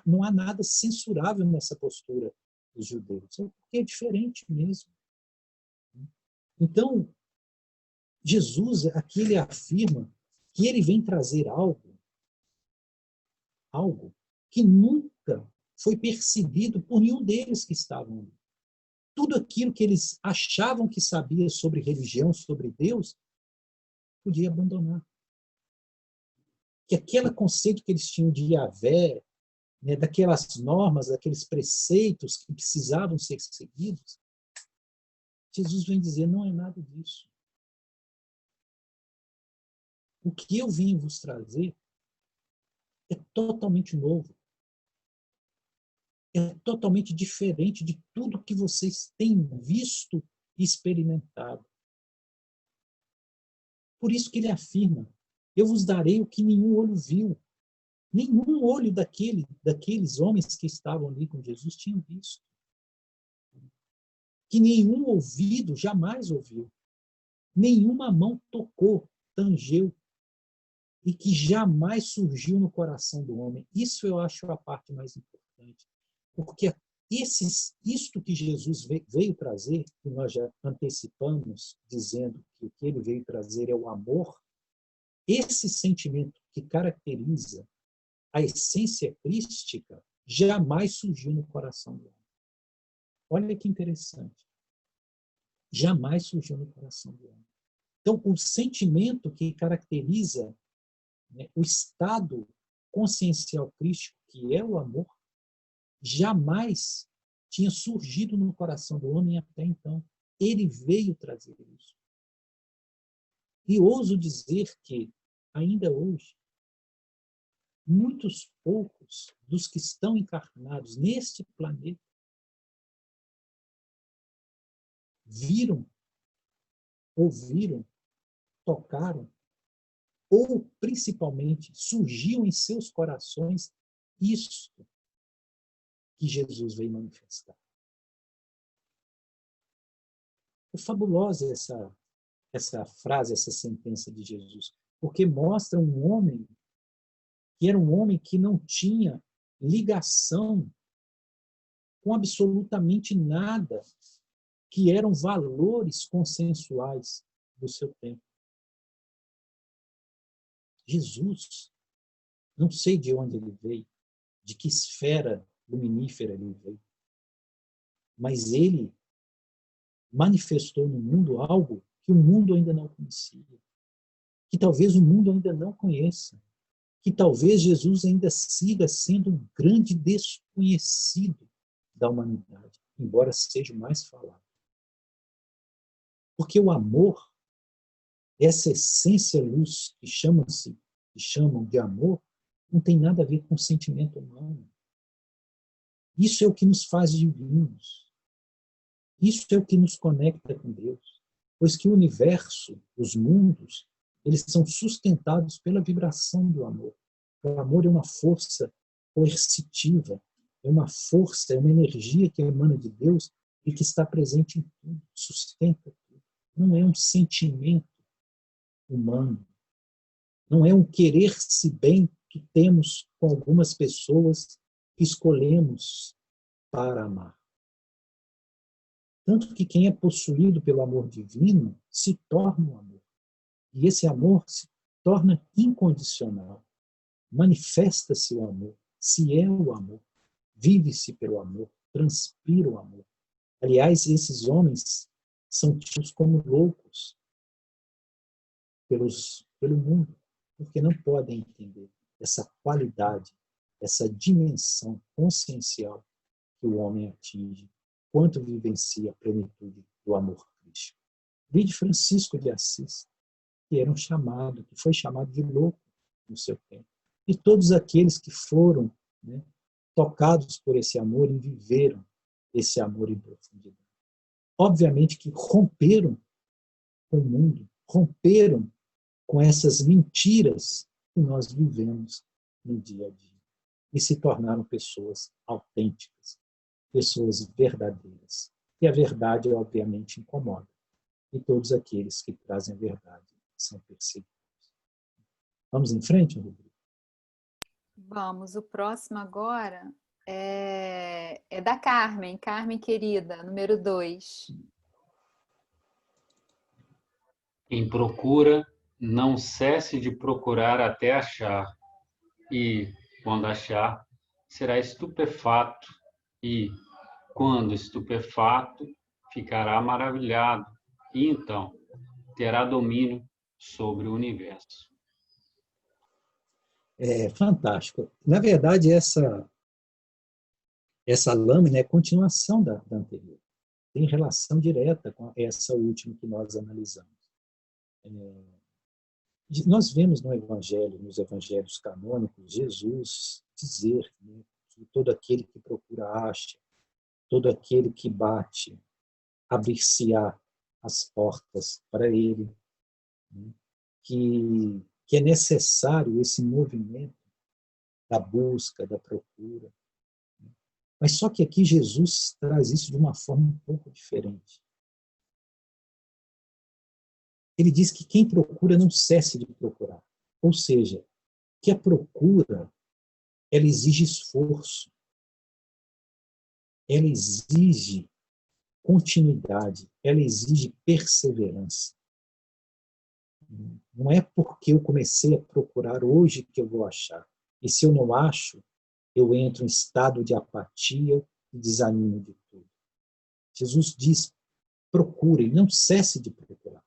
não há nada censurável nessa postura dos judeus, é porque é diferente mesmo. Então, Jesus, aqui ele afirma que ele vem trazer algo que nunca foi percebido por nenhum deles que estavam ali. Tudo aquilo que eles achavam que sabia sobre religião, sobre Deus, podia abandonar. Que aquele conceito que eles tinham de Yahvé, né, daquelas normas, daqueles preceitos que precisavam ser seguidos, Jesus vem dizer, não é nada disso. O que eu vim vos trazer é totalmente novo. É totalmente diferente de tudo que vocês têm visto e experimentado. Por isso que ele afirma, eu vos darei o que nenhum olho viu. Nenhum olho daqueles homens que estavam ali com Jesus tinham visto. Que nenhum ouvido jamais ouviu. Nenhuma mão tocou, tangeu. E que jamais surgiu no coração do homem. Isso eu acho a parte mais importante. Porque isto que Jesus veio trazer, que nós já antecipamos, dizendo que o que ele veio trazer é o amor, esse sentimento que caracteriza a essência crística jamais surgiu no coração do homem. Olha que interessante. Jamais surgiu no coração do homem. Então, o sentimento que caracteriza, né, o estado consciencial crístico, que é o amor, jamais tinha surgido no coração do homem até então. Ele veio trazer isso. E ouso dizer que, ainda hoje, muitos poucos dos que estão encarnados neste planeta viram, ouviram, tocaram, ou, principalmente, surgiu em seus corações isso que Jesus veio manifestar. É fabulosa essa frase, essa sentença de Jesus, porque mostra um homem que era um homem que não tinha ligação com absolutamente nada que eram valores consensuais do seu tempo. Jesus, não sei de onde ele veio, de que esfera luminífera ele veio, mas ele manifestou no mundo algo que o mundo ainda não conhecia, que talvez o mundo ainda não conheça, que talvez Jesus ainda siga sendo um grande desconhecido da humanidade, embora seja o mais falado. Porque o amor, essa essência luz que chamam de amor, não tem nada a ver com o sentimento humano. Isso é o que nos faz divinos. Isso é o que nos conecta com Deus. Pois que o universo, os mundos, eles são sustentados pela vibração do amor. O amor é uma força coercitiva, é uma força, é uma energia que emana de Deus e que está presente em tudo, sustenta tudo. Não é um sentimento humano. Não é um querer-se bem que temos com algumas pessoas que escolhemos para amar. Tanto que quem é possuído pelo amor divino se torna um amor. E esse amor se torna incondicional. Manifesta-se o amor, se é o amor, vive-se pelo amor, transpira o amor. Aliás, esses homens são tidos como loucos pelo mundo, porque não podem entender essa qualidade, essa dimensão consciencial que o homem atinge quanto vivencia a plenitude do amor crístico. Vide Francisco de Assis, que foi chamado de louco no seu tempo. E todos aqueles que foram, né, tocados por esse amor e viveram esse amor em profundidade. Obviamente que romperam com o mundo, romperam com essas mentiras que nós vivemos no dia a dia e se tornaram pessoas autênticas, pessoas verdadeiras. E a verdade, obviamente, incomoda. E todos aqueles que trazem a verdade são perseguidos. Vamos em frente, Rodrigo? Vamos, o próximo agora é da Carmen. Carmen, querida, número 2. Quem procura, não cesse de procurar até achar. E, quando achar, será estupefato. E, quando estupefato, ficará maravilhado. E, então, terá domínio sobre o universo. É fantástico. Na verdade, essa lâmina é continuação da anterior. Tem relação direta com essa última que nós analisamos. Nós vemos no Evangelho, nos evangelhos canônicos, Jesus dizer, né, que todo aquele que procura acha, todo aquele que bate, abrir-se-á as portas para ele, né, que é necessário esse movimento da busca, da procura. Mas só que aqui Jesus traz isso de uma forma um pouco diferente. Ele diz que quem procura não cesse de procurar. Ou seja, que a procura, ela exige esforço, ela exige continuidade, ela exige perseverança. Não é porque eu comecei a procurar hoje que eu vou achar. E se eu não acho, eu entro em estado de apatia e desanimo de tudo. Jesus diz, procure, não cesse de procurar.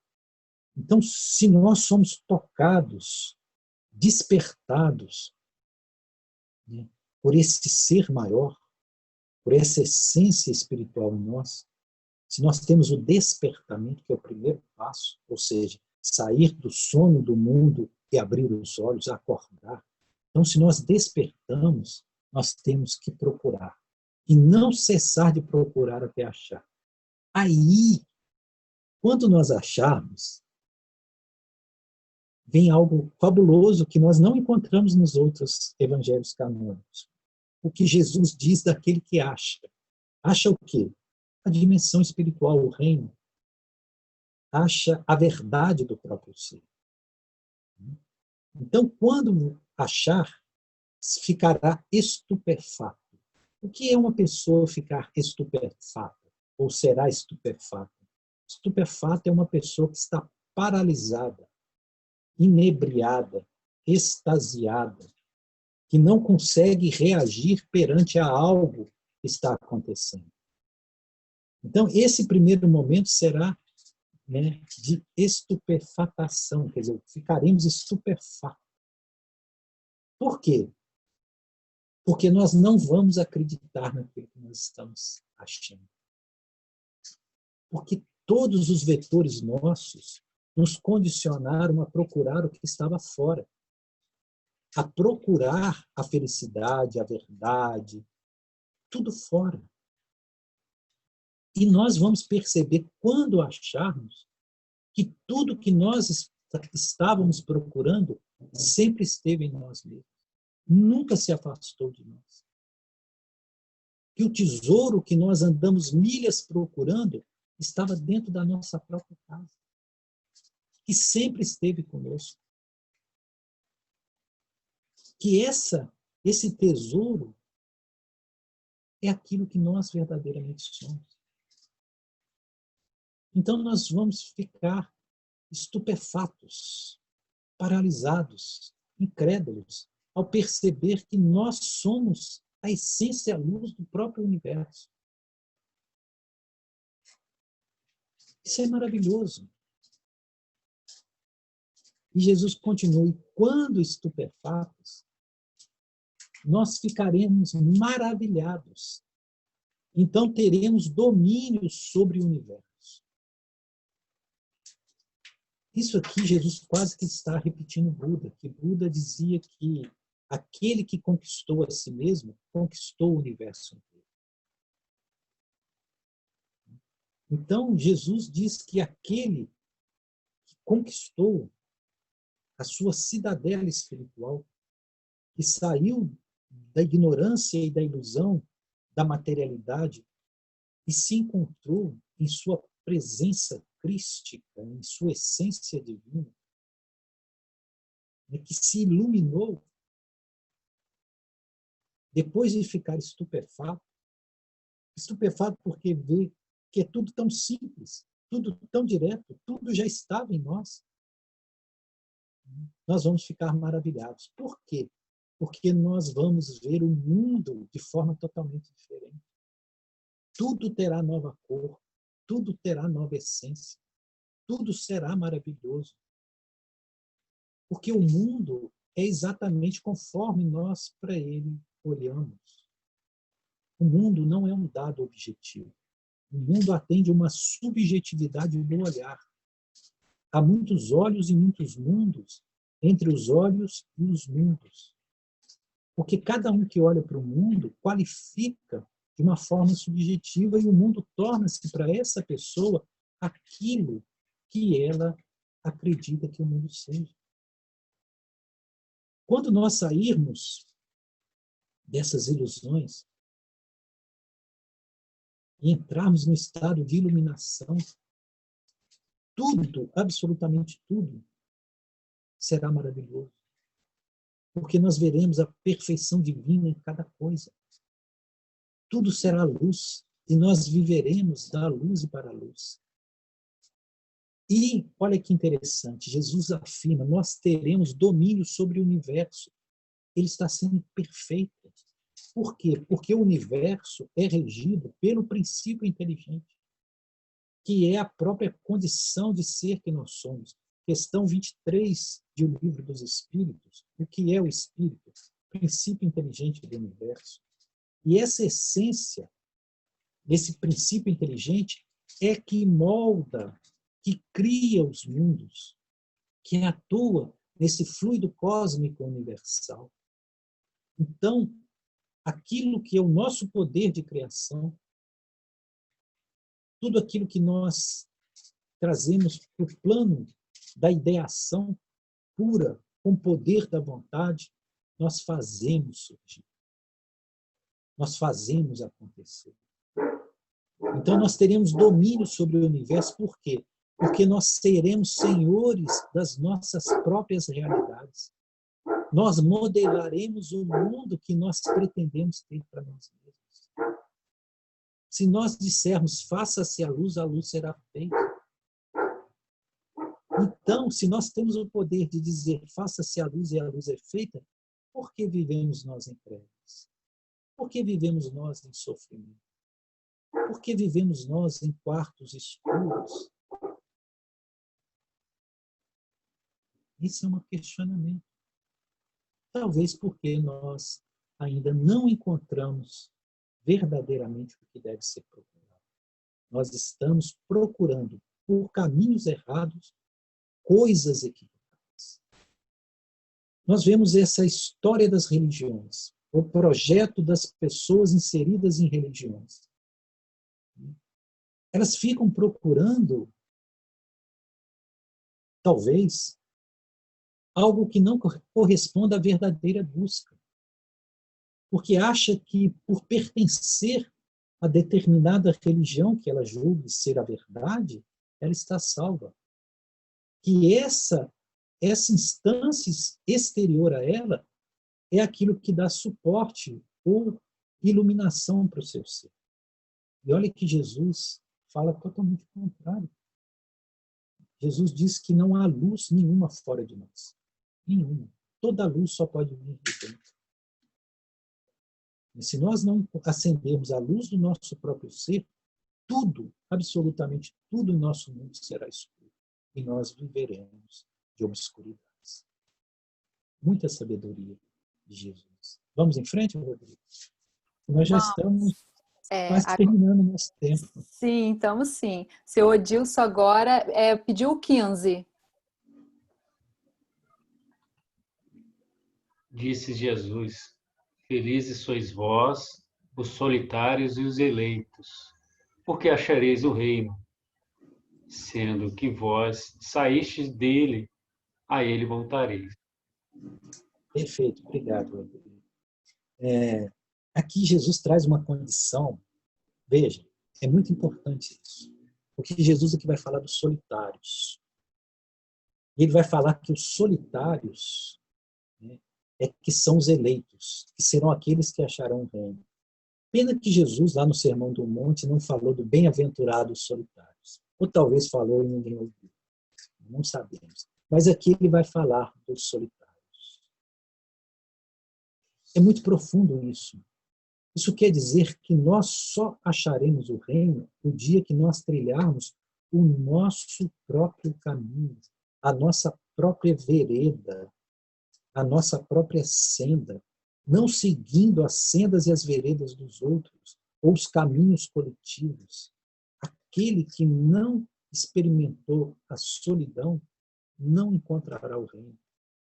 Então, se nós somos tocados, despertados, né, por esse ser maior, por essa essência espiritual em nós, se nós temos o despertamento, que é o primeiro passo, ou seja, sair do sono do mundo e abrir os olhos, acordar. Então, se nós despertamos, nós temos que procurar. E não cessar de procurar até achar. Aí, quando nós acharmos, vem algo fabuloso que nós não encontramos nos outros evangelhos canônicos. O que Jesus diz daquele que acha. Acha o quê? A dimensão espiritual, o reino. Acha a verdade do próprio ser. Então, quando achar, ficará estupefato. O que é uma pessoa ficar estupefata? Ou será estupefata? Estupefata é uma pessoa que está paralisada, inebriada, extasiada, que não consegue reagir perante a algo que está acontecendo. Então, esse primeiro momento será, né, de estupefatação, quer dizer, ficaremos estupefatos. Por quê? Porque nós não vamos acreditar naquilo que nós estamos achando. Porque todos os vetores nossos nos condicionaram a procurar o que estava fora. A procurar a felicidade, a verdade, tudo fora. E nós vamos perceber, quando acharmos, que tudo que nós estávamos procurando sempre esteve em nós mesmos. Nunca se afastou de nós. Que o tesouro que nós andamos milhas procurando estava dentro da nossa própria casa. Que sempre esteve conosco. Que esse tesouro é aquilo que nós verdadeiramente somos. Então nós vamos ficar estupefatos, paralisados, incrédulos, ao perceber que nós somos a essência, a luz do próprio universo. Isso é maravilhoso. E Jesus continua, e quando estupefatos, nós ficaremos maravilhados. Então teremos domínio sobre o universo. Isso aqui Jesus quase que está repetindo Buda, que Buda dizia que aquele que conquistou a si mesmo, conquistou o universo inteiro. Então Jesus diz que aquele que conquistou a sua cidadela espiritual, que saiu da ignorância e da ilusão da materialidade e se encontrou em sua presença crística, em sua essência divina, que se iluminou depois de ficar estupefato porque vê que é tudo tão simples, tudo tão direto, tudo já estava em nós. Nós vamos ficar maravilhados. Por quê? Porque nós vamos ver o mundo de forma totalmente diferente. Tudo terá nova cor, tudo terá nova essência, tudo será maravilhoso. Porque o mundo é exatamente conforme nós para ele olhamos. O mundo não é um dado objetivo. O mundo atende uma subjetividade do olhar. Há muitos olhos e muitos mundos entre os olhos e os mundos. Porque cada um que olha para o mundo qualifica de uma forma subjetiva e o mundo torna-se para essa pessoa aquilo que ela acredita que o mundo seja. Quando nós sairmos dessas ilusões e entrarmos no estado de iluminação, tudo, absolutamente tudo, será maravilhoso. Porque nós veremos a perfeição divina em cada coisa. Tudo será luz e nós viveremos da luz e para a luz. E, olha que interessante, Jesus afirma, nós teremos domínio sobre o universo. Ele está sendo perfeito. Por quê? Porque o universo é regido pelo princípio inteligente, que é a própria condição de ser que nós somos. Questão 23 de O Livro dos Espíritos. O que é o Espírito? Princípio inteligente do universo. E essa essência, esse princípio inteligente, é que molda, que cria os mundos, que atua nesse fluido cósmico universal. Então, aquilo que é o nosso poder de criação, tudo aquilo que nós trazemos para o plano da ideação pura, com o poder da vontade, nós fazemos surgir. Nós fazemos acontecer. Então, nós teremos domínio sobre o universo, por quê? Porque nós seremos senhores das nossas próprias realidades. Nós modelaremos o mundo que nós pretendemos ter para nós mesmos. Se nós dissermos, faça-se a luz será feita. Então, se nós temos o poder de dizer, faça-se a luz e a luz é feita, por que vivemos nós em trevas? Por que vivemos nós em sofrimento? Por que vivemos nós em quartos escuros? Isso é um questionamento. Talvez porque nós ainda não encontramos verdadeiramente o que deve ser procurado. Nós estamos procurando, por caminhos errados, coisas equivocadas. Nós vemos essa história das religiões, o projeto das pessoas inseridas em religiões. Elas ficam procurando, talvez, algo que não corresponda à verdadeira busca. Porque acha que, por pertencer a determinada religião que ela julgue ser a verdade, ela está salva. Que essa instância exterior a ela é aquilo que dá suporte ou iluminação para o seu ser. E olha que Jesus fala totalmente o contrário. Jesus diz que não há luz nenhuma fora de nós. Nenhuma. Toda luz só pode vir de dentro. E se nós não acendermos a luz do nosso próprio ser, tudo, absolutamente tudo em nosso mundo será escuro. E nós viveremos de obscuridades. Muita sabedoria de Jesus. Vamos em frente, Rodrigo? Nós já estamos quase terminando o nosso tempo. Sim, estamos sim. Seu Odilson agora pediu o 15. Disse Jesus: felizes sois vós, os solitários e os eleitos, porque achareis o reino, sendo que vós saístes dele, a ele voltareis. Perfeito, obrigado, Rodrigo. Aqui Jesus traz uma condição, veja, é muito importante isso, porque Jesus aqui vai falar dos solitários. E ele vai falar que os solitários, né, que são os eleitos, que serão aqueles que acharão o reino. Pena que Jesus, lá no Sermão do Monte, não falou do bem-aventurados solitários. Ou talvez falou e ninguém ouviu. Não sabemos. Mas aqui ele vai falar dos solitários. É muito profundo isso. Isso quer dizer que nós só acharemos o reino no dia que nós trilharmos o nosso próprio caminho, a nossa própria vereda, a nossa própria senda, não seguindo as sendas e as veredas dos outros, ou os caminhos coletivos. Aquele que não experimentou a solidão não encontrará o reino,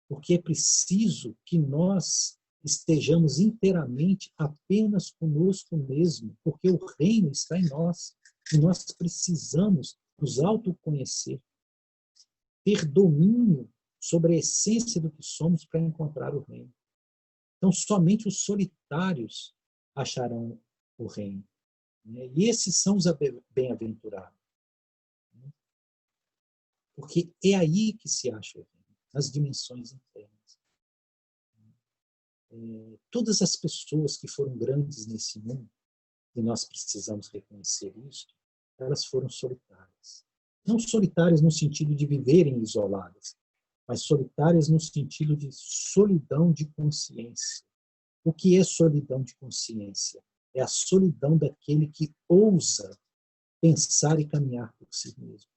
porque é preciso que nós estejamos inteiramente apenas conosco mesmo, porque o reino está em nós, e nós precisamos nos autoconhecer, ter domínio sobre a essência do que somos para encontrar o reino. Então, somente os solitários acharão o reino. E esses são os bem-aventurados. Porque é aí que se acha o reino, nas dimensões internas. Todas as pessoas que foram grandes nesse mundo, e nós precisamos reconhecer isso, elas foram solitárias. Não solitárias no sentido de viverem isoladas, mas solitárias no sentido de solidão de consciência. O que é solidão de consciência? É a solidão daquele que ousa pensar e caminhar por si mesmo,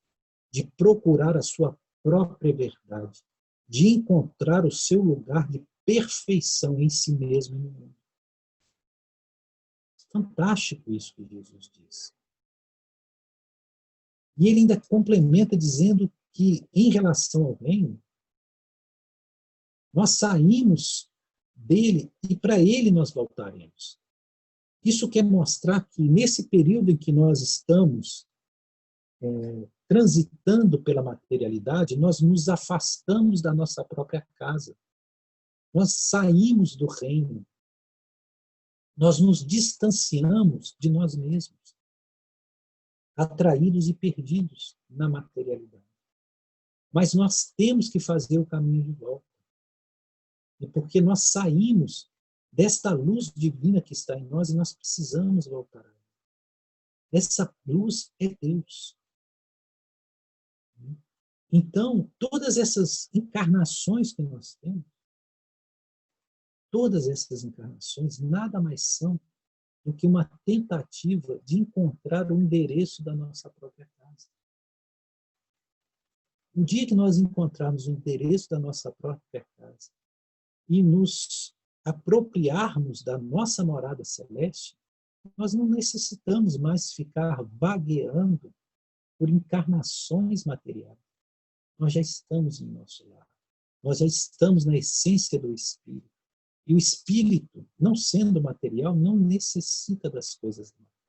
de procurar a sua própria verdade, de encontrar o seu lugar de perfeição em si mesmo e no mundo. Fantástico isso que Jesus diz. E ele ainda complementa dizendo que, em relação ao reino, nós saímos dele e para ele nós voltaremos. Isso quer mostrar que, nesse período em que nós estamos transitando pela materialidade, nós nos afastamos da nossa própria casa. Nós saímos do reino. Nós nos distanciamos de nós mesmos, atraídos e perdidos na materialidade. Mas nós temos que fazer o caminho de volta. E porque nós saímos desta luz divina que está em nós e nós precisamos voltar. Essa luz é Deus. Então, todas essas encarnações que nós temos, todas essas encarnações nada mais são do que uma tentativa de encontrar o endereço da nossa própria casa. O dia que nós encontrarmos o endereço da nossa própria casa e nos apropriarmos da nossa morada celeste, nós não necessitamos mais ficar vagueando por encarnações materiais. Nós já estamos em nosso lar. Nós já estamos na essência do Espírito. E o Espírito, não sendo material, não necessita das coisas materiais.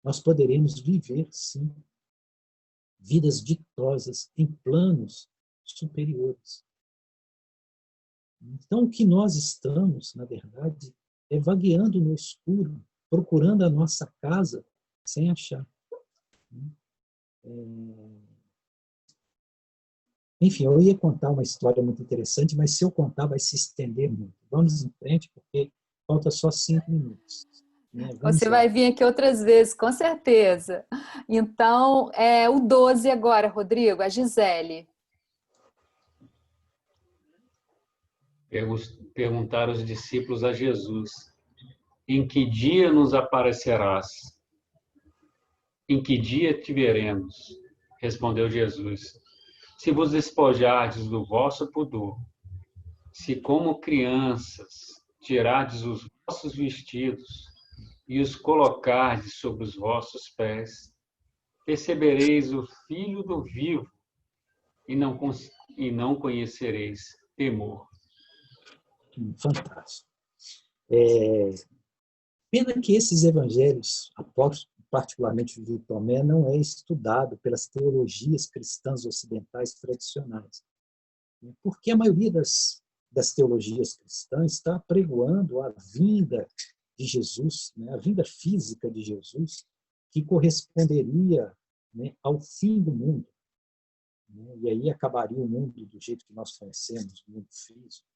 Nós poderemos viver, sim, vidas ditosas em planos superiores. Então, o que nós estamos, na verdade, é vagueando no escuro, procurando a nossa casa sem achar. Enfim, eu ia contar uma história muito interessante, mas se eu contar vai se estender muito. Vamos em frente, porque falta só 5 minutos. Você vai vir aqui outras vezes, com certeza. Então, o 12 agora, Rodrigo, a Gisele. Perguntaram os discípulos a Jesus: Em que dia nos aparecerás? Em que dia te veremos? Respondeu Jesus. Se vos despojardes do vosso pudor, se como crianças tirardes os vossos vestidos e os colocardes sobre os vossos pés, percebereis o Filho do Vivo e não conhecereis temor. Fantástico. Pena que esses evangelhos, particularmente o de Tomé, não é estudado pelas teologias cristãs ocidentais tradicionais. Porque a maioria das teologias cristãs está pregoando a vinda de Jesus, né, a vinda física de Jesus, que corresponderia, né, ao fim do mundo. Né, e aí acabaria o mundo do jeito que nós conhecemos, o mundo físico.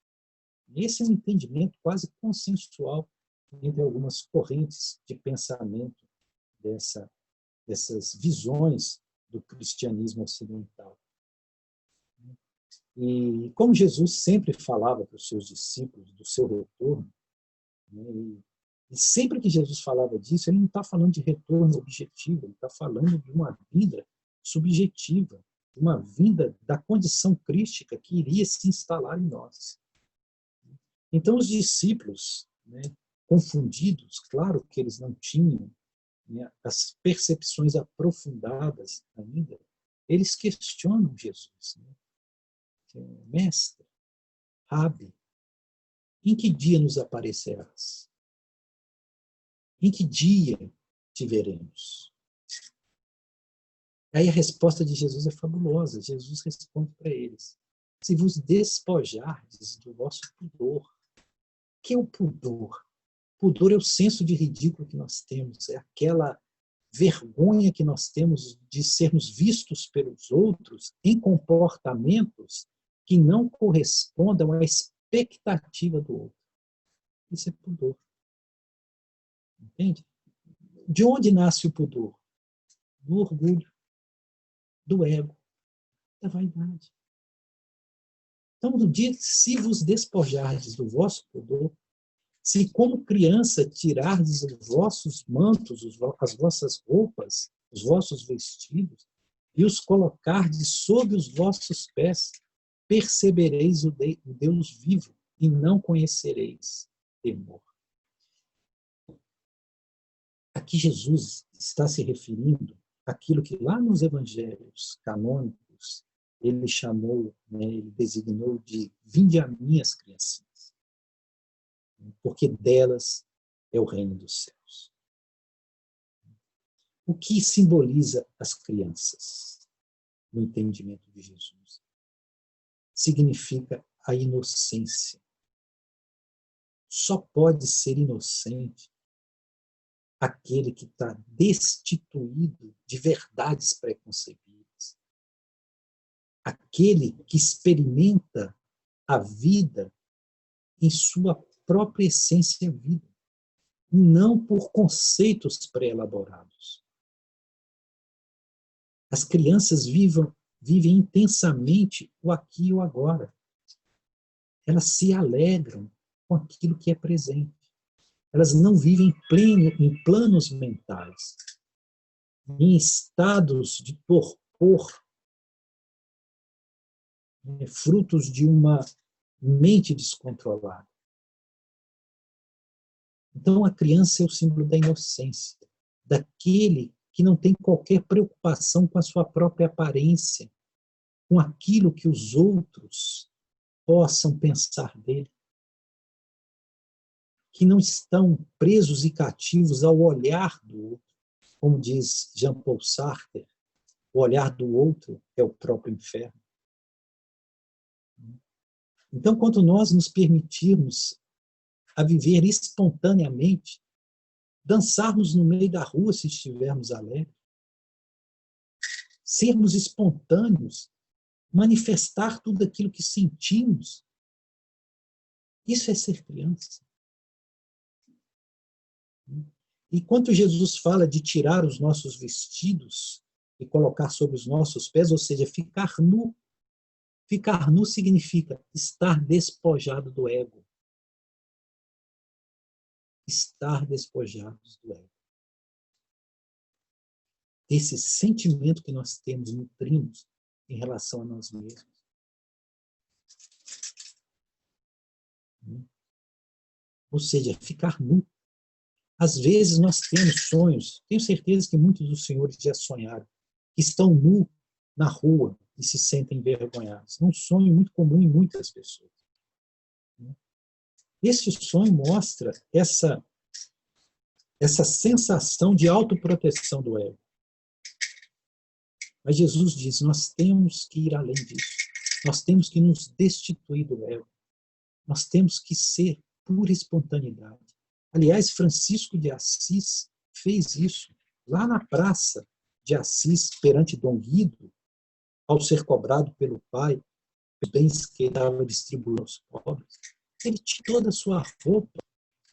Esse é um entendimento quase consensual entre algumas correntes de pensamento dessas visões do cristianismo ocidental. E como Jesus sempre falava para os seus discípulos do seu retorno, né, e sempre que Jesus falava disso, ele não está falando de retorno objetivo, ele está falando de uma vinda subjetiva, uma vinda da condição crística que iria se instalar em nós. Então, os discípulos, né, confundidos, claro que eles não tinham, né, as percepções aprofundadas ainda, eles questionam Jesus. Né? Mestre, Rabi, em que dia nos aparecerás? Em que dia te veremos? Aí a resposta de Jesus é fabulosa. Jesus responde para eles: se vos despojardes do vosso pudor. O que é o pudor? Pudor é o senso de ridículo que nós temos, é aquela vergonha que nós temos de sermos vistos pelos outros em comportamentos que não correspondam à expectativa do outro. Isso é pudor. Entende? De onde nasce o pudor? Do orgulho, do ego, da vaidade. Então, no dia que se vos despojardes do vosso pudor, se como criança tirardes os vossos mantos, as vossas roupas, os vossos vestidos, e os colocardes sob os vossos pés, percebereis o Deus vivo e não conhecereis temor. Aqui Jesus está se referindo àquilo que lá nos evangelhos canônicos ele chamou, né, ele designou de vinde a minhas criancinhas, porque delas é o reino dos céus. O que simboliza as crianças no entendimento de Jesus? Significa a inocência. Só pode ser inocente aquele que está destituído de verdades preconcebidas. Aquele que experimenta a vida em sua própria essência vida, não por conceitos pré-elaborados. As crianças vivem intensamente o aqui e o agora. Elas se alegram com aquilo que é presente. Elas não vivem em planos mentais, em estados de torpor, frutos de uma mente descontrolada. Então, a criança é o símbolo da inocência, daquele que não tem qualquer preocupação com a sua própria aparência, com aquilo que os outros possam pensar dele, que não estão presos e cativos ao olhar do outro, como diz Jean-Paul Sartre, o olhar do outro é o próprio inferno. Então, quando nós nos permitirmos a viver espontaneamente, dançarmos no meio da rua se estivermos alegres, sermos espontâneos, manifestar tudo aquilo que sentimos, isso é ser criança. E quando Jesus fala de tirar os nossos vestidos e colocar sobre os nossos pés, ou seja, ficar nu significa estar despojado do ego. estar despojados do ego. Esse sentimento que nós temos, nutrimos em relação a nós mesmos. Ou seja, ficar nu. Às vezes nós temos sonhos, tenho certeza que muitos dos senhores já sonharam, que estão nu na rua e se sentem envergonhados. É um sonho muito comum em muitas pessoas. Esse sonho mostra essa sensação de autoproteção do ego. Mas Jesus diz, nós temos que ir além disso. Nós temos que nos destituir do ego. Nós temos que ser pura espontaneidade. Aliás, Francisco de Assis fez isso lá na praça de Assis, perante Dom Guido, ao ser cobrado pelo pai, os bens que ele estava distribuindo aos pobres. Ele tira toda a sua roupa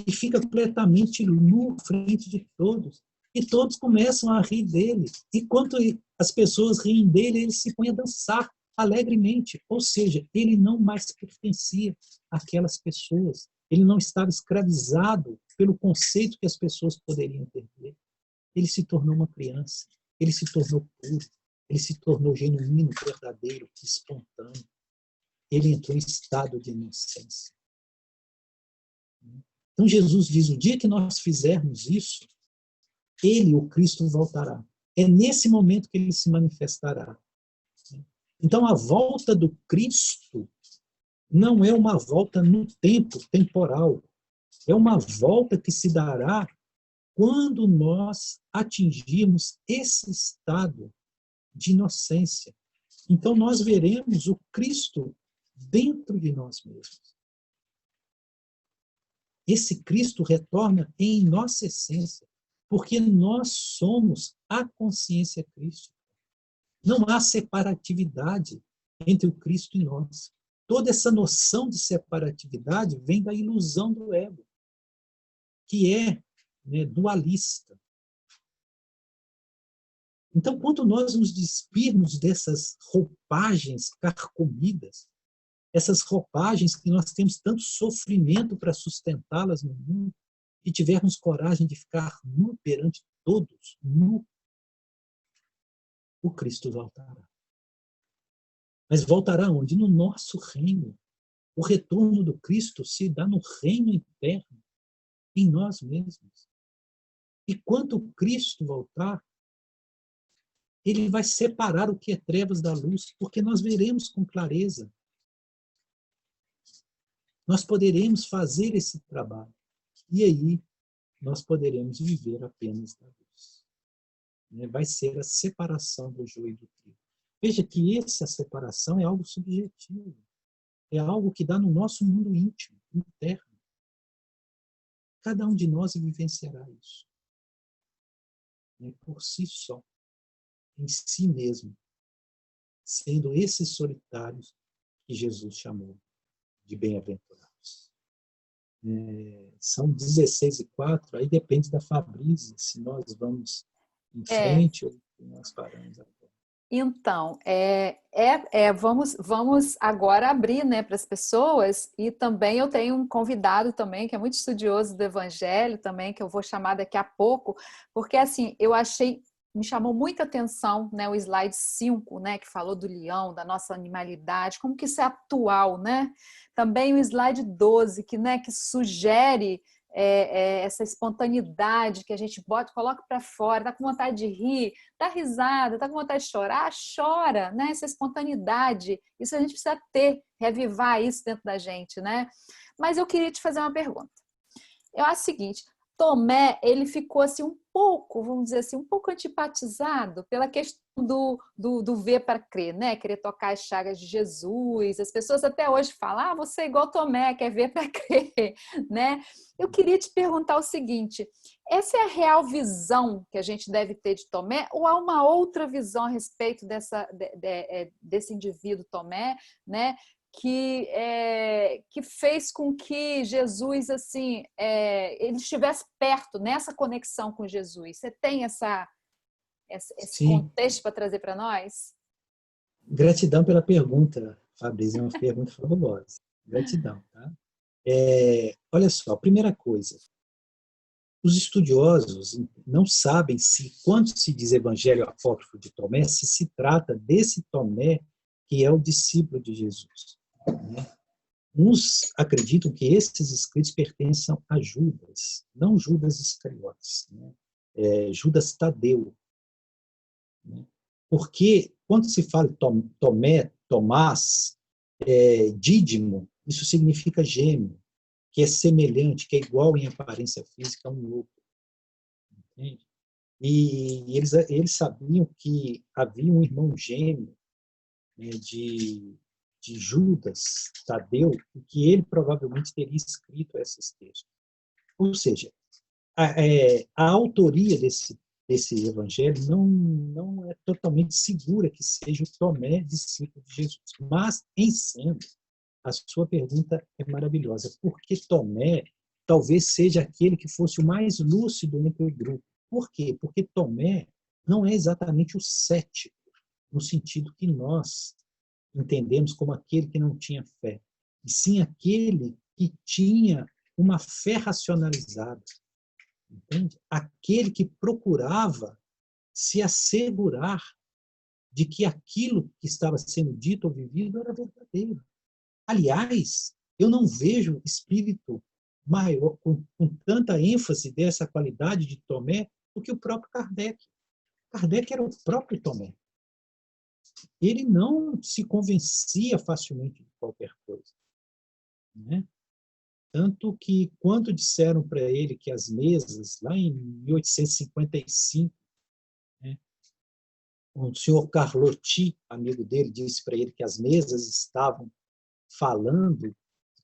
e fica completamente nu frente de todos. E todos começam a rir dele. E enquanto as pessoas riem dele, ele se põe a dançar alegremente. Ou seja, ele não mais pertencia àquelas pessoas. Ele não estava escravizado pelo conceito que as pessoas poderiam ter dele. Ele se tornou uma criança. Ele se tornou puro. Ele se tornou genuíno, verdadeiro, espontâneo. Ele entrou em estado de inocência. Então Jesus diz, o dia que nós fizermos isso, ele, o Cristo, voltará. É nesse momento que ele se manifestará. Então a volta do Cristo não é uma volta no tempo temporal. É uma volta que se dará quando nós atingirmos esse estado de inocência. Então nós veremos o Cristo dentro de nós mesmos. Esse Cristo retorna em nossa essência, porque nós somos a consciência crística. Não há separatividade entre o Cristo e nós. Toda essa noção de separatividade vem da ilusão do ego, que é, dualista. Então, quando nós nos despirmos dessas roupagens carcomidas, essas roupagens que nós temos tanto sofrimento para sustentá-las no mundo, e tivermos coragem de ficar nu perante todos, nu, o Cristo voltará. Mas voltará onde? No nosso reino. O retorno do Cristo se dá no reino interno, em nós mesmos. E quando o Cristo voltar, ele vai separar o que é trevas da luz, porque nós veremos com clareza. Nós poderemos fazer esse trabalho. E aí, nós poderemos viver apenas da luz. Vai ser a separação do joio e do trigo. Veja que essa separação é algo subjetivo. É algo que dá no nosso mundo íntimo, interno. Cada um de nós vivenciará isso. Por si só, em si mesmo, sendo esses solitários que Jesus chamou de bem-aventurados. São 16h04, aí depende da Fabrícia, se nós vamos em frente ou nós paramos agora. Então, vamos agora abrir, para as pessoas, e também eu tenho um convidado também, que é muito estudioso do Evangelho também, que eu vou chamar daqui a pouco, porque assim, me chamou muita atenção, o slide 5, que falou do leão, da nossa animalidade, como que isso é atual, Também o slide 12, que sugere essa espontaneidade que a gente coloca para fora, tá com vontade de rir, dá risada, tá com vontade de chorar, chora, essa espontaneidade, isso a gente precisa reavivar isso dentro da gente, Mas eu queria te fazer uma pergunta. Eu acho o seguinte, Tomé, ele ficou assim um pouco, vamos dizer assim, um pouco antipatizado pela questão do ver para crer, Querer tocar as chagas de Jesus. As pessoas até hoje falam, você é igual Tomé, quer ver para crer, Eu queria te perguntar o seguinte, essa é a real visão que a gente deve ter de Tomé, ou há uma outra visão a respeito desse indivíduo Tomé, que fez com que Jesus assim ele estivesse perto nessa conexão com Jesus? Você tem esse contexto para trazer para nós? Gratidão pela pergunta, Fabrício, é uma pergunta fabulosa. Gratidão, tá? Olha só, primeira coisa, os estudiosos não sabem se, quando se diz Evangelho Apócrifo de Tomé, se trata desse Tomé que é o discípulo de Jesus. Né? Uns acreditam que esses escritos pertencem a Judas, não Judas Iscariotes, né? Judas Tadeu. Né? Porque quando se fala Tomé, Tomás, Dídimo, isso significa gêmeo, que é semelhante, que é igual em aparência física a um outro. Entende? E eles sabiam que havia um irmão gêmeo, né, de Judas Tadeu, e que ele provavelmente teria escrito esses textos. Ou seja, a autoria desse evangelho não é totalmente segura que seja o Tomé, discípulo de Jesus. Mas, em sendo, a sua pergunta é maravilhosa. Por que Tomé talvez seja aquele que fosse o mais lúcido entre o grupo? Por quê? Porque Tomé não é exatamente o cético, no sentido que nós entendemos como aquele que não tinha fé, e sim aquele que tinha uma fé racionalizada. Entende? Aquele que procurava se assegurar de que aquilo que estava sendo dito ou vivido era verdadeiro. Aliás, eu não vejo espírito maior, com tanta ênfase dessa qualidade de Tomé, do que o próprio Kardec. Kardec era o próprio Tomé. Ele não se convencia facilmente de qualquer coisa. Né? Tanto que, quando disseram para ele que as mesas, lá em 1855, né, o senhor Carlotti, amigo dele, disse para ele que as mesas estavam falando,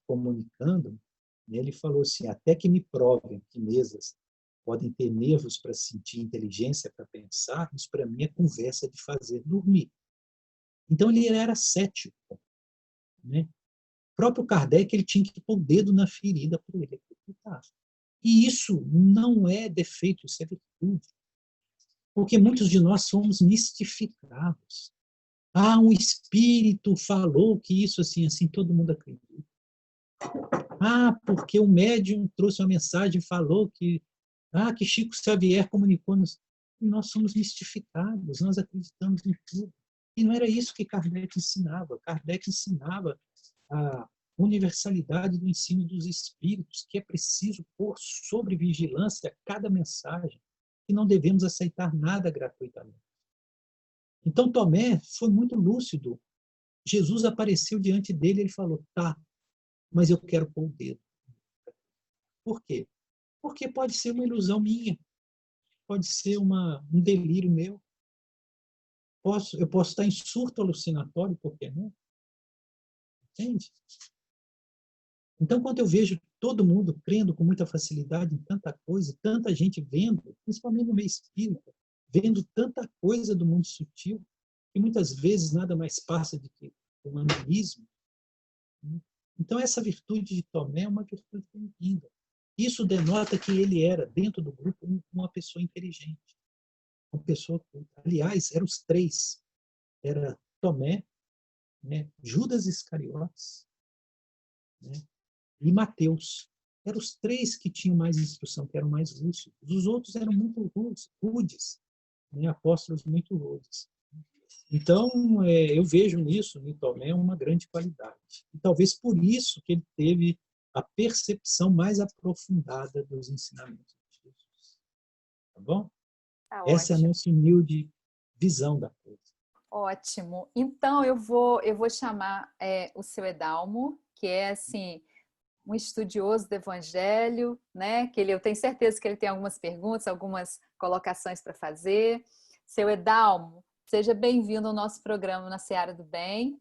comunicando, né, ele falou assim, até que me provem que mesas podem ter nervos para sentir, inteligência para pensar, isso para mim é conversa de fazer dormir. Então ele era cético. Né? O próprio Kardec ele tinha que pôr o dedo na ferida para ele acreditar. E isso não é defeito, isso é virtude. Porque muitos de nós somos mistificados. Ah, um espírito falou que isso assim, assim, todo mundo acredita. Ah, porque o médium trouxe uma mensagem e falou que Chico Xavier comunicou-nos. Nós somos mistificados, nós acreditamos em tudo. E não era isso que Kardec ensinava. Kardec ensinava a universalidade do ensino dos espíritos, que é preciso pôr sob vigilância cada mensagem, que não devemos aceitar nada gratuitamente. Então, Tomé foi muito lúcido. Jesus apareceu diante dele e ele falou, tá, mas eu quero pôr o dedo. Por quê? Porque pode ser uma ilusão minha, pode ser um delírio meu. Eu posso estar em surto alucinatório, por que não? Entende? Então, quando eu vejo todo mundo crendo com muita facilidade em tanta coisa, tanta gente vendo, principalmente no meio espírita, vendo tanta coisa do mundo sutil, que muitas vezes nada mais passa do que o humanismo. Então, essa virtude de Tomé é uma virtude bem-vinda. Isso denota que ele era, dentro do grupo, uma pessoa inteligente. Uma pessoa culta. Aliás, eram os três. Era Tomé, né, Judas Iscariotes, né, e Mateus. Eram os três que tinham mais instrução, que eram mais lúcidos. Os outros eram muito rudes, né, apóstolos muito rudes. Então, eu vejo nisso, em Tomé, uma grande qualidade. E talvez por isso que ele teve a percepção mais aprofundada dos ensinamentos de Jesus. Tá bom? Tá Essa ótimo. é a nossa humilde visão da coisa. Ótimo. Então, eu vou chamar o seu Edalmo, que é, assim, um estudioso do Evangelho, né? Eu tenho certeza que ele tem algumas perguntas, algumas colocações para fazer. Seu Edalmo, seja bem-vindo ao nosso programa na Seara do Bem.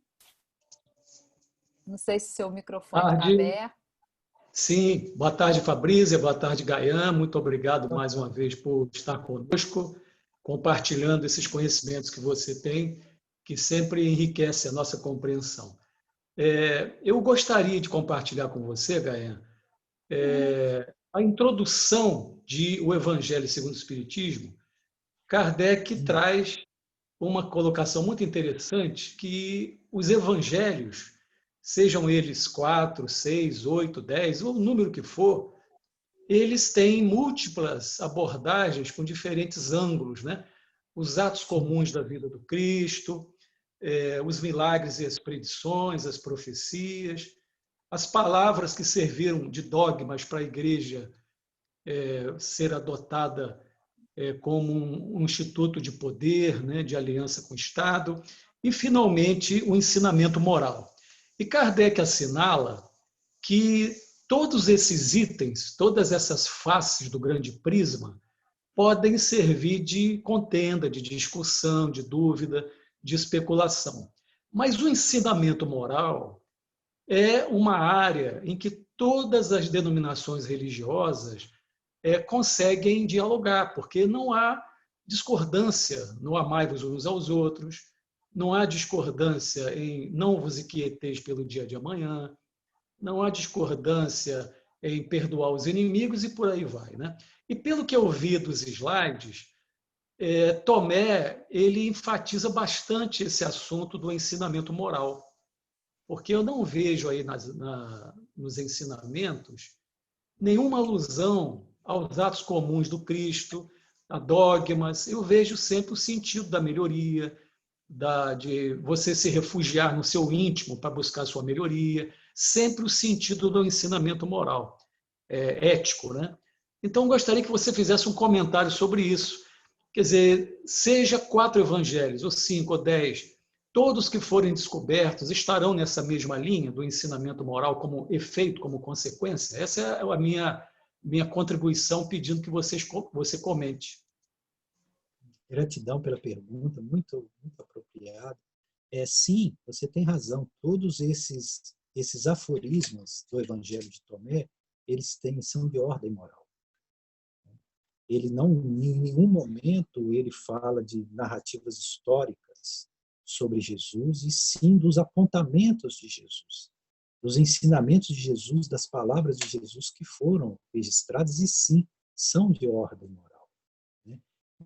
Não sei se o seu microfone está aberto. Sim, boa tarde, Fabrícia, boa tarde, Gaian. Muito obrigado mais uma vez por estar conosco, compartilhando esses conhecimentos que você tem, que sempre enriquece a nossa compreensão. Eu gostaria de compartilhar com você, Gaian, a introdução de O Evangelho segundo o Espiritismo. Kardec traz uma colocação muito interessante, que os evangelhos, sejam eles 4, 6, 8, 10, ou o número que for, eles têm múltiplas abordagens com diferentes ângulos, né? Os atos comuns da vida do Cristo, os milagres e as predições, as profecias, as palavras que serviram de dogmas para a igreja ser adotada como um instituto de poder, né, de aliança com o Estado, e, finalmente, o ensinamento moral. E Kardec assinala que todos esses itens, todas essas faces do grande prisma, podem servir de contenda, de discussão, de dúvida, de especulação. Mas o ensinamento moral é uma área em que todas as denominações religiosas conseguem dialogar, porque não há discordância no amai-vos uns aos outros, não há discordância em não vos inquieteis pelo dia de amanhã, não há discordância em perdoar os inimigos e por aí vai, né? E pelo que eu vi dos slides, Tomé ele enfatiza bastante esse assunto do ensinamento moral, porque eu não vejo aí nos ensinamentos nenhuma alusão aos atos comuns do Cristo, a dogmas. Eu vejo sempre o sentido da melhoria, de você se refugiar no seu íntimo para buscar a sua melhoria, sempre o sentido do ensinamento moral, ético, né? Então, gostaria que você fizesse um comentário sobre isso. Quer dizer, seja 4 evangelhos, ou 5, ou 10, todos que forem descobertos estarão nessa mesma linha do ensinamento moral como efeito, como consequência? Essa é a minha contribuição, pedindo que você comente. Gratidão pela pergunta, muito, muito apropriada. Sim, você tem razão. Todos esses aforismos do Evangelho de Tomé, são de ordem moral. Ele não, em nenhum momento, ele fala de narrativas históricas sobre Jesus, e sim dos apontamentos de Jesus, dos ensinamentos de Jesus, das palavras de Jesus que foram registradas, e sim, são de ordem moral.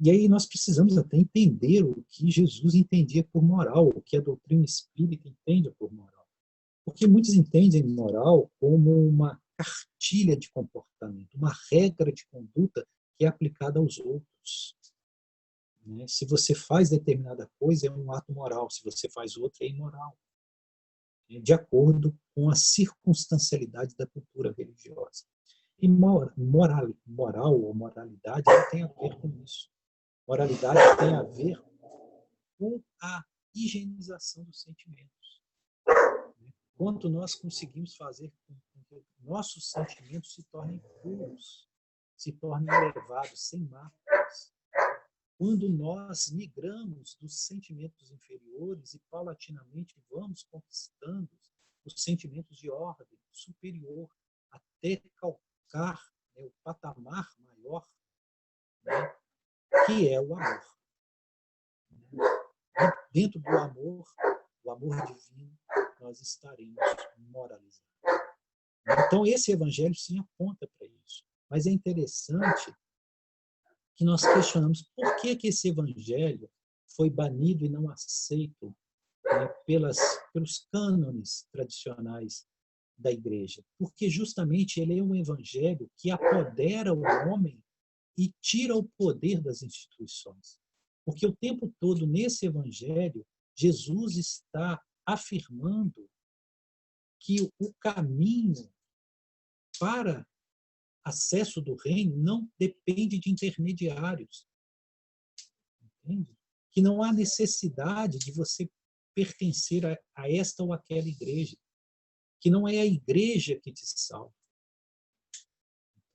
E aí nós precisamos até entender o que Jesus entendia por moral, o que a doutrina espírita entende por moral. Porque muitos entendem moral como uma cartilha de comportamento, uma regra de conduta que é aplicada aos outros. Se você faz determinada coisa, é um ato moral. Se você faz outra, é imoral. De acordo com a circunstancialidade da cultura religiosa. E moral ou moralidade não tem a ver com isso. Moralidade tem a ver com a higienização dos sentimentos. Quanto nós conseguimos fazer com que nossos sentimentos se tornem puros, se tornem elevados, sem máculas. Quando nós migramos dos sentimentos inferiores e paulatinamente vamos conquistando os sentimentos de ordem superior, até calcar o patamar maior, que é o amor. Dentro do amor, o amor divino, nós estaremos moralizados. Então, esse evangelho sim aponta para isso. Mas é interessante que nós questionamos por que esse evangelho foi banido e não aceito pelos cânones tradicionais da igreja. Porque justamente ele é um evangelho que apodera o homem e tira o poder das instituições. Porque o tempo todo, nesse evangelho, Jesus está afirmando que o caminho para acesso do reino não depende de intermediários. Entende? Que não há necessidade de você pertencer a esta ou aquela igreja. Que não é a igreja que te salva.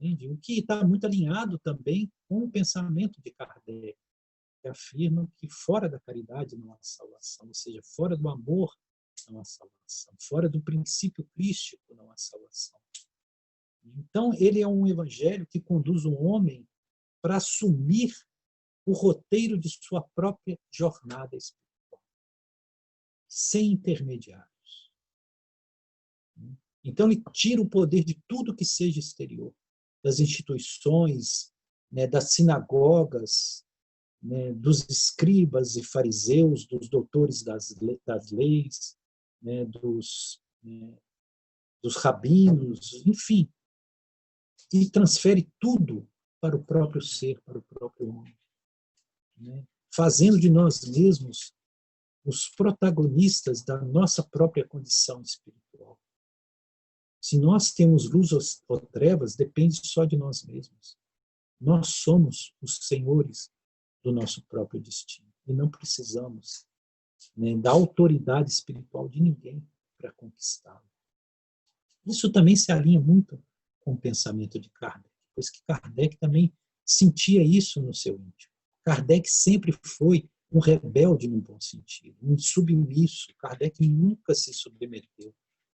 Entende? O que está muito alinhado também com o pensamento de Kardec, que afirma que fora da caridade não há salvação, ou seja, fora do amor não há salvação, fora do princípio crístico não há salvação. Então, ele é um evangelho que conduz o homem para assumir o roteiro de sua própria jornada espiritual, sem intermediários. Então, ele tira o poder de tudo que seja exterior, das instituições, das sinagogas, dos escribas e fariseus, dos doutores das leis, dos rabinos, enfim. e transfere tudo para o próprio ser, para o próprio homem, né? Fazendo de nós mesmos os protagonistas da nossa própria condição espiritual. Se nós temos luz ou trevas, depende só de nós mesmos. Nós somos os senhores do nosso próprio destino e não precisamos, né, da autoridade espiritual de ninguém para conquistá-lo. Isso também se alinha muito com o pensamento de Kardec, pois que Kardec também sentia isso no seu íntimo. Kardec sempre foi um rebelde no bom sentido, um submisso. Kardec nunca se submeteu,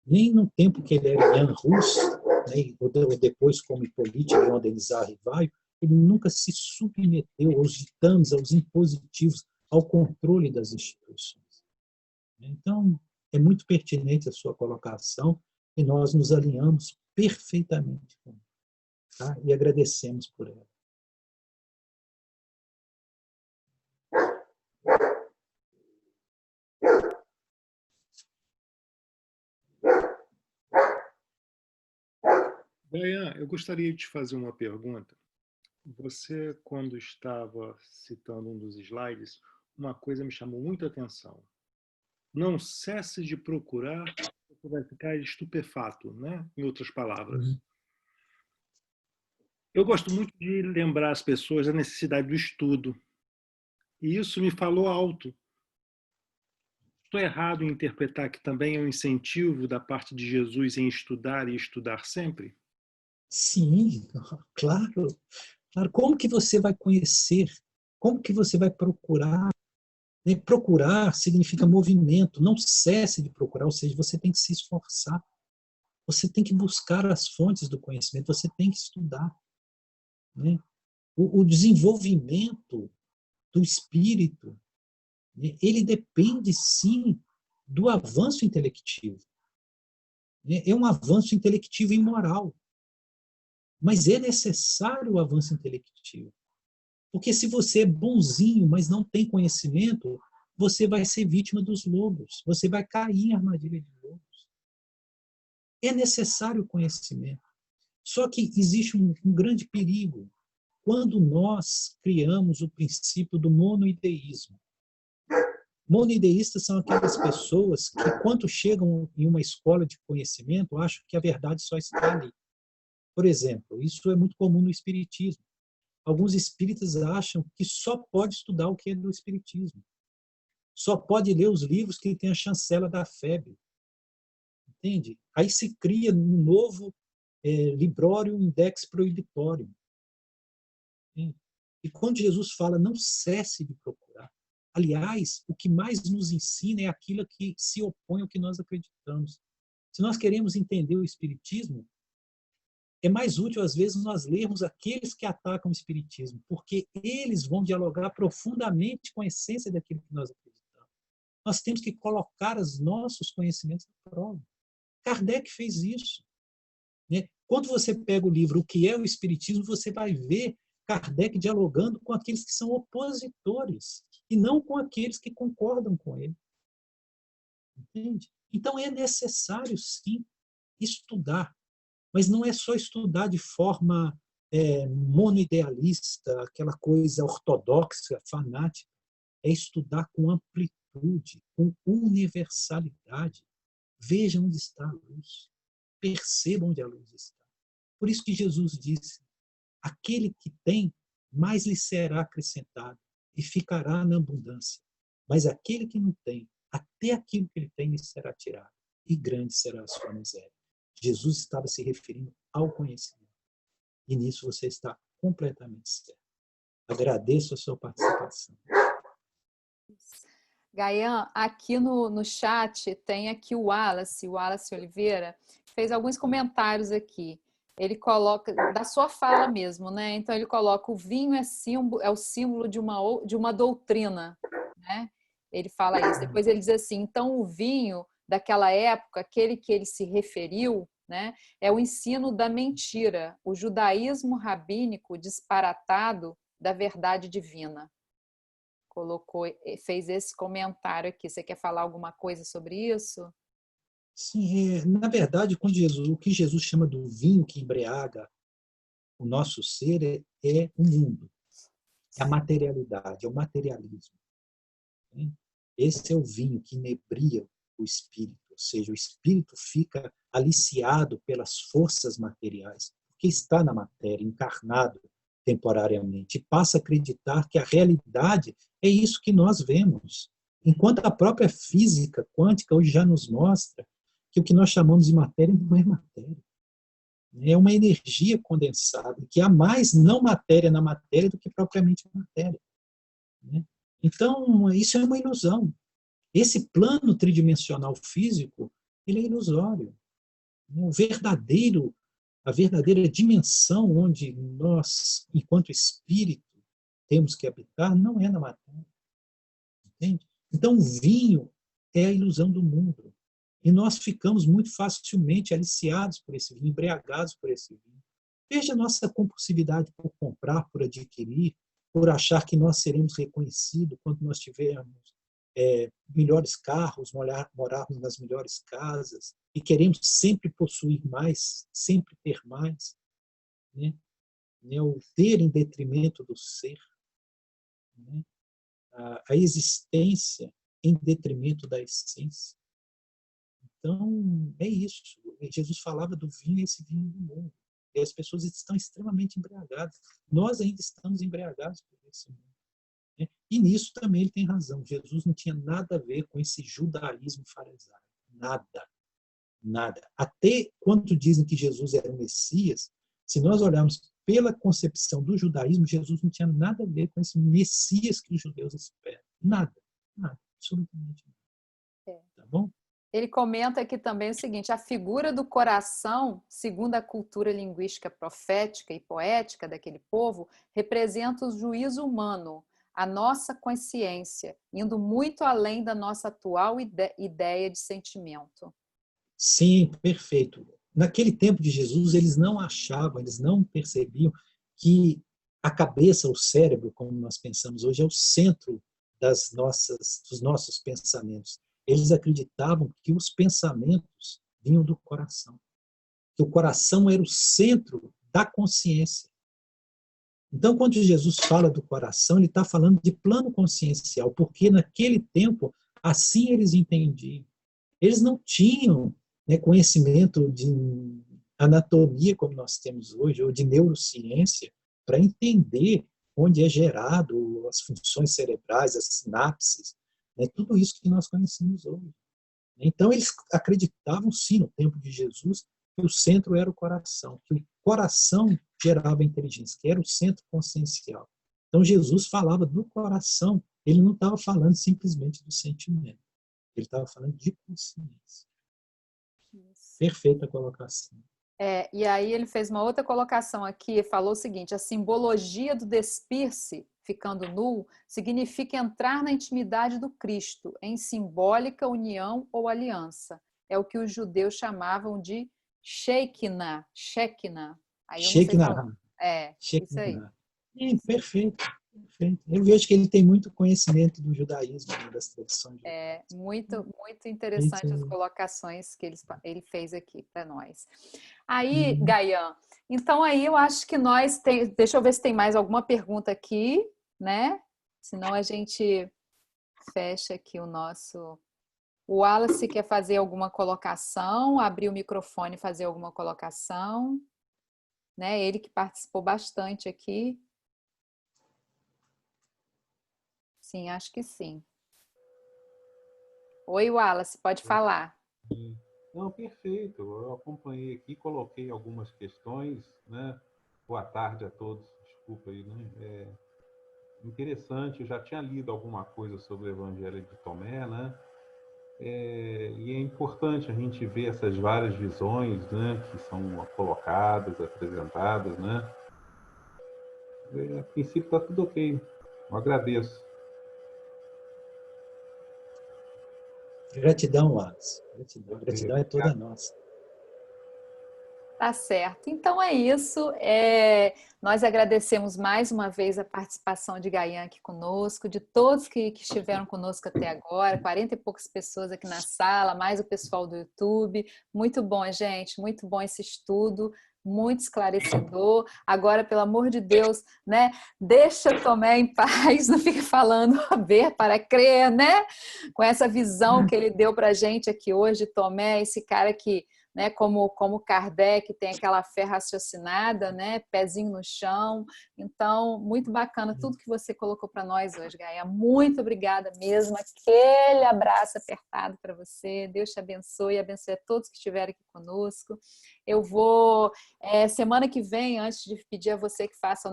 nem no tempo que ele era Jan Hus, né, ou depois como Hippolyte Léon Denisard Rivaio, ele nunca se submeteu aos ditames, aos impositivos, ao controle das instituições. Então, é muito pertinente a sua colocação e nós nos alinhamos perfeitamente com ela, tá? E agradecemos por ela. Dayan, eu gostaria de te fazer uma pergunta. Você, quando estava citando um dos slides, uma coisa me chamou muita atenção. Não cesse de procurar, você vai ficar estupefato, né? Em outras palavras. Eu gosto muito de lembrar as pessoas da necessidade do estudo. E isso me falou alto. Estou errado em interpretar que também é um incentivo da parte de Jesus em estudar e estudar sempre? Sim, claro. Claro. Como que você vai conhecer? Como que você vai procurar? Procurar significa movimento. Não cesse de procurar, ou seja, você tem que se esforçar. Você tem que buscar as fontes do conhecimento, você tem que estudar, né? O desenvolvimento do espírito, né, ele depende, sim, do avanço intelectivo. É um avanço intelectivo e moral. Mas é necessário o avanço intelectivo. Porque se você é bonzinho, mas não tem conhecimento, você vai ser vítima dos lobos. Você vai cair em armadilha de lobos. É necessário o conhecimento. Só que existe um grande perigo quando nós criamos o princípio do monoideísmo. Monoideístas são aquelas pessoas que, quando chegam em uma escola de conhecimento, acham que a verdade só está ali. Por exemplo, isso é muito comum no espiritismo. Alguns espíritas acham que só pode estudar o que é do espiritismo. Só pode ler os livros que tem a chancela da FEB. Entende? Aí se cria um novo Librório Index Prohibitório. E quando Jesus fala, não cesse de procurar. Aliás, o que mais nos ensina é aquilo que se opõe ao que nós acreditamos. Se nós queremos entender o espiritismo, é mais útil, às vezes, nós lermos aqueles que atacam o espiritismo, porque eles vão dialogar profundamente com a essência daquilo que nós acreditamos. Nós temos que colocar os nossos conhecimentos à prova. Kardec fez isso, né? Quando você pega o livro O que é o Espiritismo, você vai ver Kardec dialogando com aqueles que são opositores e não com aqueles que concordam com ele. Entende? Então é necessário, sim, estudar. Mas não é só estudar de forma monoidealista, aquela coisa ortodoxa, fanática. É estudar com amplitude, com universalidade. Veja onde está a luz. Perceba onde a luz está. Por isso que Jesus disse, aquele que tem, mais lhe será acrescentado e ficará na abundância. Mas aquele que não tem, até aquilo que ele tem lhe será tirado. E grande será a sua miséria. Jesus estava se referindo ao conhecimento. E nisso você está completamente certo. Agradeço a sua participação. Gayan, aqui no chat tem aqui o Wallace Oliveira, fez alguns comentários aqui. Ele coloca, da sua fala mesmo, né? Então ele coloca o vinho é o símbolo de uma doutrina, né? Ele fala isso. Depois ele diz assim, então o vinho daquela época, aquele que ele se referiu, né, é o ensino da mentira, o judaísmo rabínico disparatado da verdade divina. Fez esse comentário aqui. Você quer falar alguma coisa sobre isso? Sim, na verdade, o que Jesus chama do vinho que embriaga o nosso ser é o mundo, é a materialidade, é o materialismo. Esse é o vinho que inebria o espírito, ou seja, o espírito fica aliciado pelas forças materiais, porque está na matéria, encarnado temporariamente, e passa a acreditar que a realidade é isso que nós vemos. Enquanto a própria física quântica hoje já nos mostra que o que nós chamamos de matéria não é matéria. É uma energia condensada, que há mais não matéria na matéria do que propriamente matéria. Então, isso é uma ilusão. Esse plano tridimensional físico, ele é ilusório. A verdadeira dimensão onde nós, enquanto espírito, temos que habitar, não é na matéria. Entende? Então, o vinho é a ilusão do mundo. E nós ficamos muito facilmente aliciados por esse vinho, embriagados por esse vinho. Veja a nossa compulsividade por comprar, por adquirir, por achar que nós seremos reconhecidos quando nós tivermos melhores carros, morarmos nas melhores casas, e queremos sempre possuir mais, sempre ter mais. O ter em detrimento do ser. A existência em detrimento da essência. Então, é isso. Jesus falava do vinho, esse vinho do mundo. E as pessoas estão extremamente embriagadas. Nós ainda estamos embriagados por esse mundo. E nisso também ele tem razão. Jesus não tinha nada a ver com esse judaísmo farisaico. Nada. Nada. Até quando dizem que Jesus era o Messias, se nós olharmos pela concepção do judaísmo, Jesus não tinha nada a ver com esse Messias que os judeus esperam. Nada. Nada. Absolutamente nada. Tá bom? Ele comenta aqui também o seguinte: a figura do coração, segundo a cultura linguística profética e poética daquele povo, representa o juízo humano, a nossa consciência, indo muito além da nossa atual ideia de sentimento. Sim, perfeito. Naquele tempo de Jesus, eles não achavam, eles não percebiam que a cabeça, o cérebro, como nós pensamos hoje, é o centro dos nossos pensamentos. Eles acreditavam que os pensamentos vinham do coração, que o coração era o centro da consciência. Então, quando Jesus fala do coração, ele está falando de plano consciencial, porque naquele tempo, assim eles entendiam. Eles não tinham conhecimento de anatomia, como nós temos hoje, ou de neurociência, para entender onde é gerado as funções cerebrais, as sinapses, tudo isso que nós conhecemos hoje. Então, eles acreditavam, sim, no tempo de Jesus, que o centro era o coração, que o coração gerava a inteligência, que era o centro consciencial. Então, Jesus falava do coração, ele não estava falando simplesmente do sentimento, ele estava falando de consciência. Isso. Perfeita colocação. E aí ele fez uma outra colocação aqui, falou o seguinte: a simbologia do despir-se, ficando nu, significa entrar na intimidade do Cristo, em simbólica união ou aliança. É o que os judeus chamavam de Shekinah. Aí eu não sei falar. Isso aí. Perfeito. Eu vejo que ele tem muito conhecimento do judaísmo, das tradições. Muito interessante as colocações que ele fez aqui para nós. Aí, Gaian, então aí eu acho que deixa eu ver se tem mais alguma pergunta aqui, né? Senão a gente fecha aqui o nosso... O Wallace quer fazer alguma colocação, abrir o microfone e fazer alguma colocação, né? Ele que participou bastante aqui. Sim, acho que sim. Oi, Wallace, pode falar. Não, perfeito. Eu acompanhei aqui, coloquei algumas questões, né? Boa tarde a todos. Desculpa aí, né? Interessante, eu já tinha lido alguma coisa sobre o Evangelho de Tomé, né? E é importante a gente ver essas várias visões, né? Que são colocadas, apresentadas, né? A princípio está tudo ok. Eu agradeço. Gratidão, Wallace. Gratidão é toda nossa. Tá certo. Então é isso. Nós agradecemos mais uma vez a participação de Gaian aqui conosco, de todos que estiveram conosco até agora, 40 e poucas pessoas aqui na sala, mais o pessoal do YouTube. Muito bom, gente. Muito bom esse estudo. muito esclarecedor. Agora, pelo amor de Deus, né? Deixa Tomé em paz, não fica falando ver para crer, né? Com essa visão que ele deu para a gente aqui hoje, Tomé, esse cara que, né, como Kardec, tem aquela fé raciocinada, né, pezinho no chão. Então, muito bacana tudo que você colocou para nós hoje, Gaia. Muito obrigada mesmo. Aquele abraço apertado para você. Deus te abençoe e abençoe a todos que estiveram aqui conosco. Eu vou, semana que vem, antes de pedir a você que faça a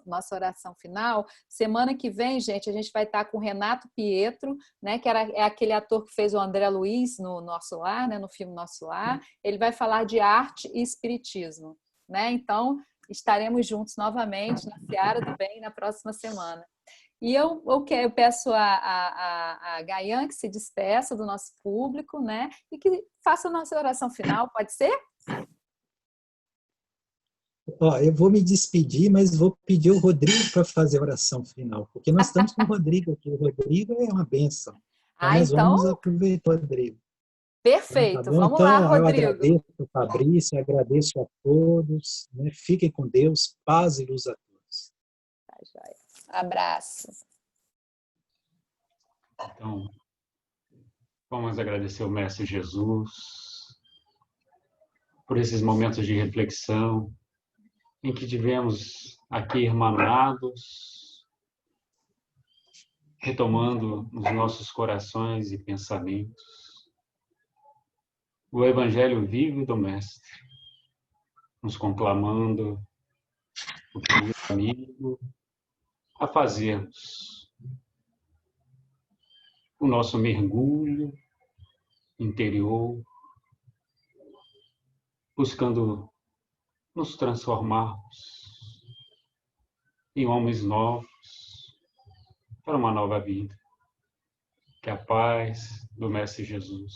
nossa oração final, semana que vem, gente, a gente vai estar com o Renato Pietro, né, que é aquele ator que fez o André Luiz no Nosso Lar, né, no filme Nosso Lar. Ele vai falar de arte e espiritismo, né? Então, estaremos juntos novamente na Seara do Bem na próxima semana. E eu peço a Gaian que se despeça do nosso público, né? E que faça a nossa oração final, pode ser? Ó, eu vou me despedir, mas vou pedir o Rodrigo para fazer a oração final, porque nós estamos com o Rodrigo aqui. O Rodrigo é uma bênção. Então, nós vamos aproveitar o Rodrigo. Perfeito, Tá bom? vamos Então, lá, eu Rodrigo. agradeço, Fabrício, agradeço a todos. Né? Fiquem com Deus, paz e luz a todos. Tá, joia. Abraço. Então, vamos agradecer ao Mestre Jesus por esses momentos de reflexão em que tivemos aqui irmanados, retomando nos nossos corações e pensamentos o Evangelho vivo do Mestre, nos conclamando, o querido amigo, a fazermos o nosso mergulho interior, buscando nos transformarmos em homens novos para uma nova vida. Que a paz do Mestre Jesus,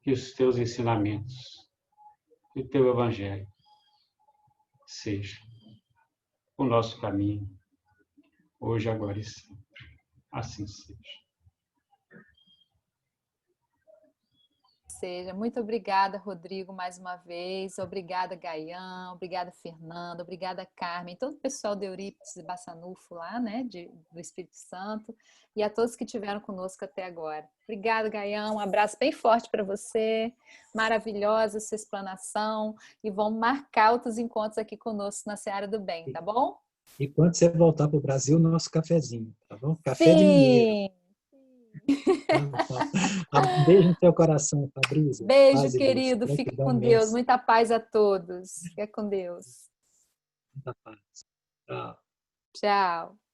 que os teus ensinamentos, que o teu Evangelho seja o nosso caminho, hoje, agora e sempre. Assim seja. Muito obrigada, Rodrigo, mais uma vez. Obrigada, Gaian. Obrigada, Fernanda. Obrigada, Carmen. Todo o pessoal de Eurípides e Bassanufo lá, né, do Espírito Santo. E a todos que estiveram conosco até agora. Obrigada, Gaian. Um abraço bem forte para você. Maravilhosa sua explanação. E vamos marcar outros encontros aqui conosco na Seara do Bem, tá bom? E quando você voltar para o Brasil, nosso cafezinho, tá bom? Café de mineiro. Um beijo no seu coração, Fabrício. Beijo, querido. Fique com Deus. Muita paz a todos. Fique com Deus. Muita paz. Tchau. Tchau.